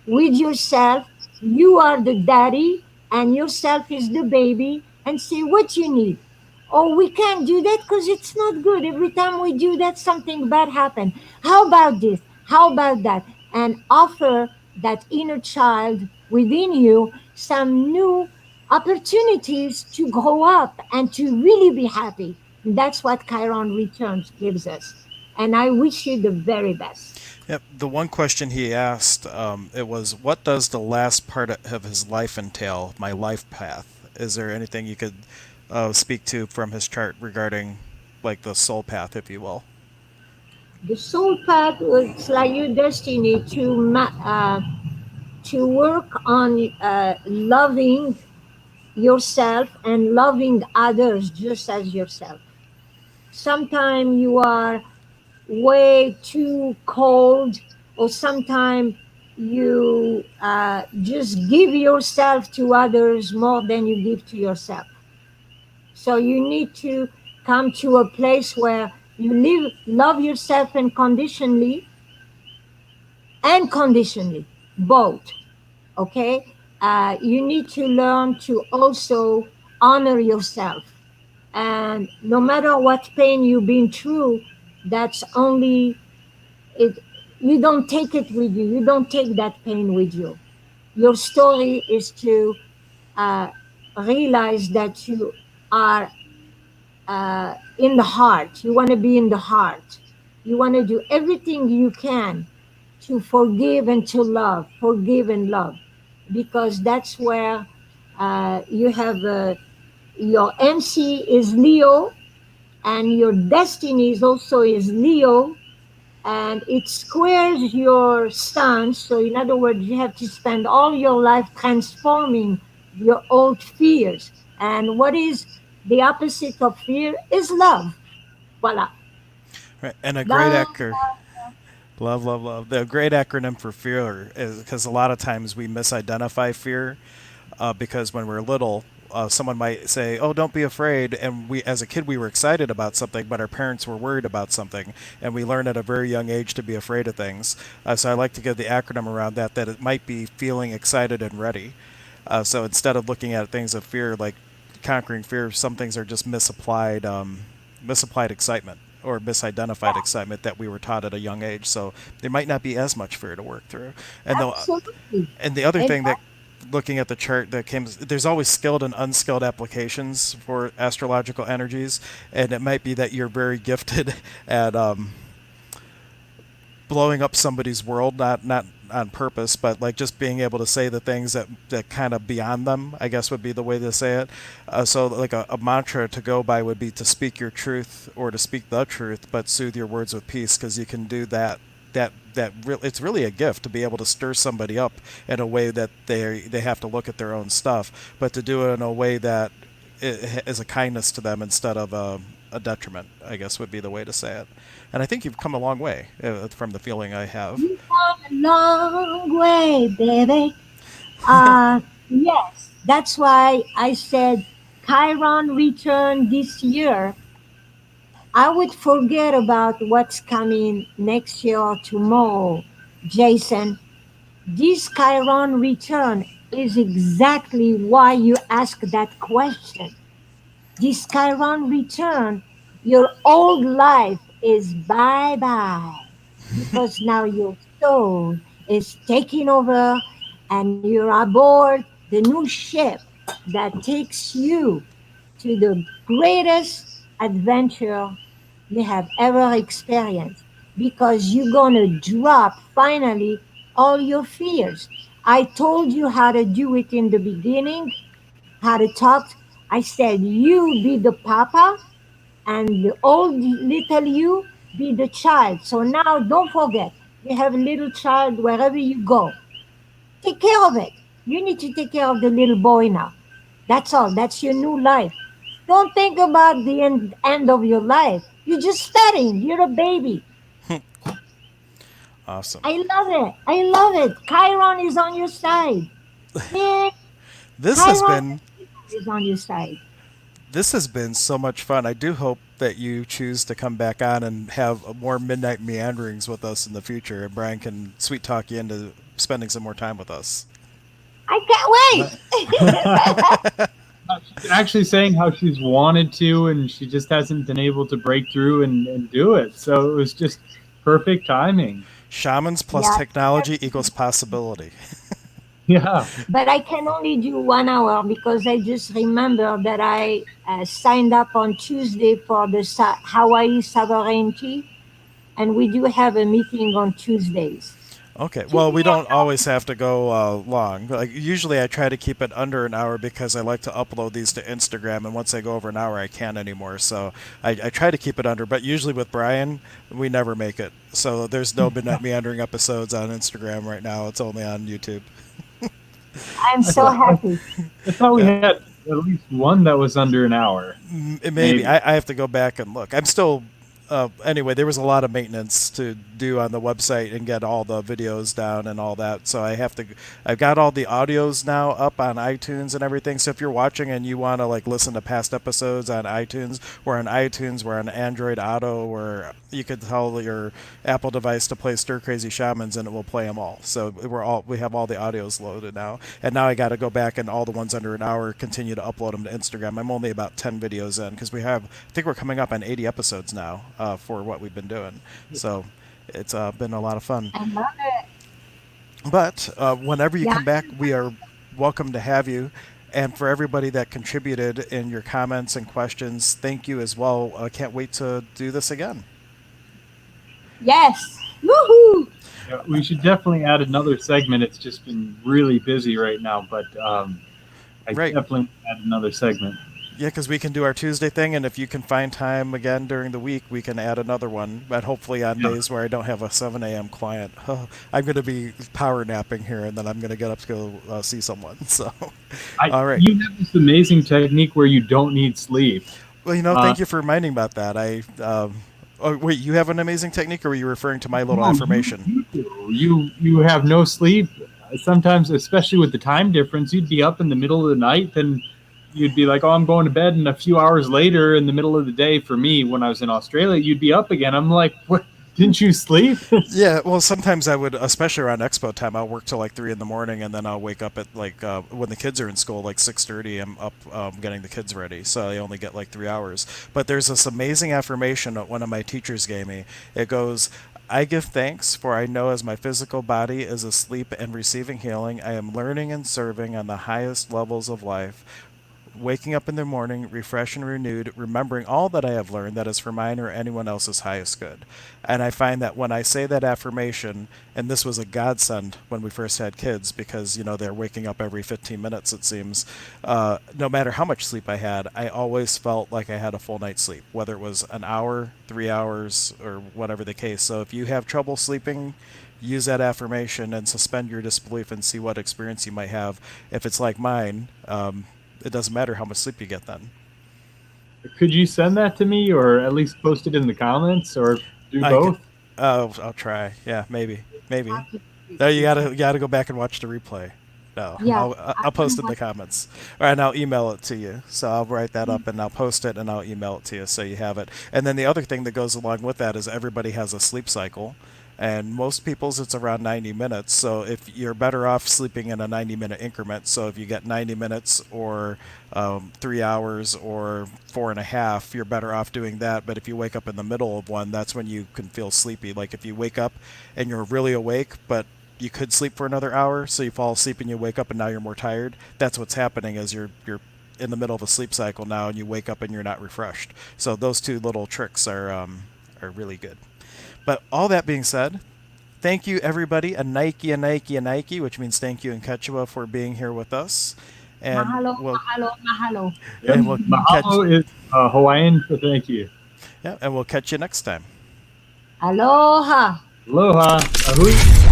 Speaker 3: with yourself. You are the daddy, and yourself is the baby, and say what you need. Oh, we can't do that because it's not good. Every time we do that, something bad happens. How about this? How about that? And offer that inner child within you some new opportunities to grow up and to really be happy. That's what Chiron Returns gives us. And I wish you the very best.
Speaker 1: Yep. The one question he asked, it was, "What does the last part of his life entail? My life path." Is there anything you could speak to from his chart regarding, like, the soul path, if you will?
Speaker 3: The soul path was like your destiny to work on loving yourself and loving others just as yourself. Sometimes you are way too cold, or sometimes you just give yourself to others more than you give to yourself. So you need to come to a place where you love yourself unconditionally, both. Okay, you need to learn to also honor yourself, and no matter what pain you've been through, that's only it. You don't take it with you. You don't take that pain with you. Your story is to uh, realize that you are in the heart. You want to be in the heart. You want to do everything you can to forgive and to love, forgive and love, because that's where you have your MC is Leo, and your destiny is also is Leo, and it squares your sun. So, in other words, you have to spend all your life transforming your old fears. And what is the opposite of fear is love. Voila.
Speaker 1: Right. And a great
Speaker 3: Love.
Speaker 1: actor. Love, love, love. The great acronym for fear is because a lot of times we misidentify fear because when we're little, someone might say, "Oh, don't be afraid," and we, as a kid, we were excited about something, but our parents were worried about something, and we learn at a very young age to be afraid of things. So I like to give the acronym around that. That it might be feeling excited and ready. So instead of looking at things of fear like conquering fear, some things are just misapplied excitement or misidentified excitement that we were taught at a young age. So there might not be as much fear to work through. And the
Speaker 3: Absolutely.
Speaker 1: and the other
Speaker 3: And
Speaker 1: thing that, looking at the chart, that came, there's always skilled and unskilled applications for astrological energies, and it might be that you're very gifted at blowing up somebody's world, not on purpose, but like just being able to say the things that kind of beyond them, I guess would be the way to say it. So like a mantra to go by would be to speak your truth or to speak the truth, but soothe your words with peace, because you can do that. It's really a gift to be able to stir somebody up in a way that they have to look at their own stuff, but to do it in a way that is a kindness to them instead of a detriment, I guess would be the way to say it. And I think you've come a long way from the feeling I have.
Speaker 3: you come a long way, baby. Yes, that's why I said Chiron return this year. I would forget about what's coming next year or tomorrow, Jason. This Chiron return is exactly why you ask that question. This Chiron return, your old life is bye bye. because now your soul is taking over and you're aboard the new ship that takes you to the greatest adventure you have ever experienced because you're going to drop finally all your fears. I told you how to do it in the beginning, how to talk. I said, you be the papa and the old little you be the child. So now don't forget, you have a little child wherever you go. Take care of it. You need to take care of the little boy now. That's all. That's your new life. Don't think about the end of your life. You're just starting. You're a baby.
Speaker 1: Awesome.
Speaker 3: I love it. I love it. Chiron is on your side. Man,
Speaker 1: This has
Speaker 3: Chiron
Speaker 1: been
Speaker 3: is on your side.
Speaker 1: this has been so much fun. I do hope that you choose to come back on and have more midnight meanderings with us in the future, and Brian can sweet talk you into spending some more time with us.
Speaker 3: I can't wait.
Speaker 2: She's actually saying how she's wanted to, and she just hasn't been able to break through and do it. So it was just perfect timing.
Speaker 1: Shamans plus
Speaker 3: Yeah,
Speaker 1: technology equals possibility.
Speaker 2: Yeah.
Speaker 3: but I can only do 1 hour because I just remember that I signed up on Tuesday for the Hawaii sovereignty, and we do have a meeting on Tuesdays.
Speaker 1: Okay. Well,
Speaker 3: Tuesday
Speaker 1: we don't always have to go long. Like usually, I try to keep it under an hour because I like to upload these to Instagram, and once I go over an hour, I can't anymore. So I try to keep it under. But usually with Brian, we never make it. So there's no midnight meandering episodes on Instagram right now. It's only on YouTube.
Speaker 3: I'm
Speaker 2: I
Speaker 3: so
Speaker 2: thought,
Speaker 3: happy.
Speaker 2: I thought we
Speaker 1: Yeah.
Speaker 2: had at least one that was under an hour.
Speaker 1: Maybe
Speaker 2: Maybe.
Speaker 1: I have to go back and look. I'm still anyway. There was a lot of maintenance to do on the website and get all the videos down and all that. So I have to. I've got all the audios now up on iTunes and everything. So if you're watching and you want to like listen to past episodes on iTunes, we're on Android Auto, where you could tell your Apple device to play Stir Crazy Shamans and it will play them all. So we have all the audios loaded now, and now I got to go back and all the ones under an hour continue to upload them to Instagram. I'm only about 10 videos in because I think we're coming up on 80 episodes now for what we've been doing. So it's been a lot of fun.
Speaker 3: I love it.
Speaker 1: But whenever you
Speaker 3: Yeah,
Speaker 1: come back, we are welcome to have you. And for everybody that contributed in your comments and questions, thank you as well. I can't wait to do this again.
Speaker 3: yes. Woohoo!
Speaker 2: Yeah, we should definitely add another segment. It's just been really busy right now, but I
Speaker 1: Right.
Speaker 2: definitely add another segment.
Speaker 1: Yeah, because we can do our Tuesday thing, and if you can find time again during the week, we can add another one. But hopefully on
Speaker 2: Yeah.
Speaker 1: days where I don't have a 7 a.m. client, I'm going to be power napping here, and then I'm going to get up to go see someone. So, all right.
Speaker 2: You have this amazing technique where you don't need sleep.
Speaker 1: Well,
Speaker 2: Uh,
Speaker 1: thank you for reminding about that. Oh, wait, you have an amazing technique, or were you referring to my little
Speaker 2: no,
Speaker 1: affirmation?
Speaker 2: you do. You have no sleep. Sometimes, especially with the time difference, you'd be up in the middle of the night, then you'd be like, "Oh, I'm going to bed," and a few hours later, in the middle of the day, for me, when I was in Australia, you'd be up again. I'm like, "What? Didn't you sleep?"
Speaker 1: Yeah, well, sometimes I would, especially around expo time, I'll work till like 3 in the morning, and then I'll wake up at like when the kids are in school, like 6:30. I'm up getting the kids ready, so I only get like 3 hours. But there's this amazing affirmation that one of my teachers gave me. It goes, "I give thanks, for I know as my physical body is asleep and receiving healing, I am learning and serving on the highest levels of life." Waking up in the morning, refreshed and renewed, remembering all that I have learned that is for mine or anyone else's highest good. And I find that when I say that affirmation, and this was a godsend when we first had kids because, they're waking up every 15 minutes, it seems, no matter how much sleep I had, I always felt like I had a full night's sleep, whether it was an hour, 3 hours, or whatever the case. So if you have trouble sleeping, use that affirmation and suspend your disbelief and see what experience you might have. If it's like mine, it doesn't matter how much sleep you get then.
Speaker 2: Could you send that to me, or at least post it in the comments, or do
Speaker 1: I could,
Speaker 2: both?
Speaker 1: I'll try. Yeah, maybe.
Speaker 3: Happy.
Speaker 1: No, you gotta go back and watch the replay. No,
Speaker 3: Yeah,
Speaker 1: I'll
Speaker 3: I
Speaker 1: post
Speaker 3: can
Speaker 1: it in the
Speaker 3: watch.
Speaker 1: comments, or and I'll email it to you. So I'll write that up and I'll post it and I'll email it to you so you have it. And then the other thing that goes along with that is everybody has a sleep cycle. And most people's it's around 90 minutes. So if you're better off sleeping in a 90-minute increment, so if you get 90 minutes or 3 hours or 4.5, you're better off doing that. But if you wake up in the middle of one, that's when you can feel sleepy. Like if you wake up and you're really awake, but you could sleep for another hour, so you fall asleep and you wake up and now you're more tired. That's what's happening is you're in the middle of a sleep cycle now and you wake up and you're not refreshed. So those two little tricks are really good. But all that being said, thank you everybody, a Nike, a Nike, a Nike, which means thank you in Quechua for being here with us, and
Speaker 3: Mahalo,
Speaker 1: we'll
Speaker 3: mahalo, mahalo.
Speaker 2: Yep.
Speaker 1: and we'll catch
Speaker 2: Mahalo is Hawaiian for thank you.
Speaker 1: yeah, and we'll catch you next time.
Speaker 3: Aloha.
Speaker 2: Aloha. Ahui.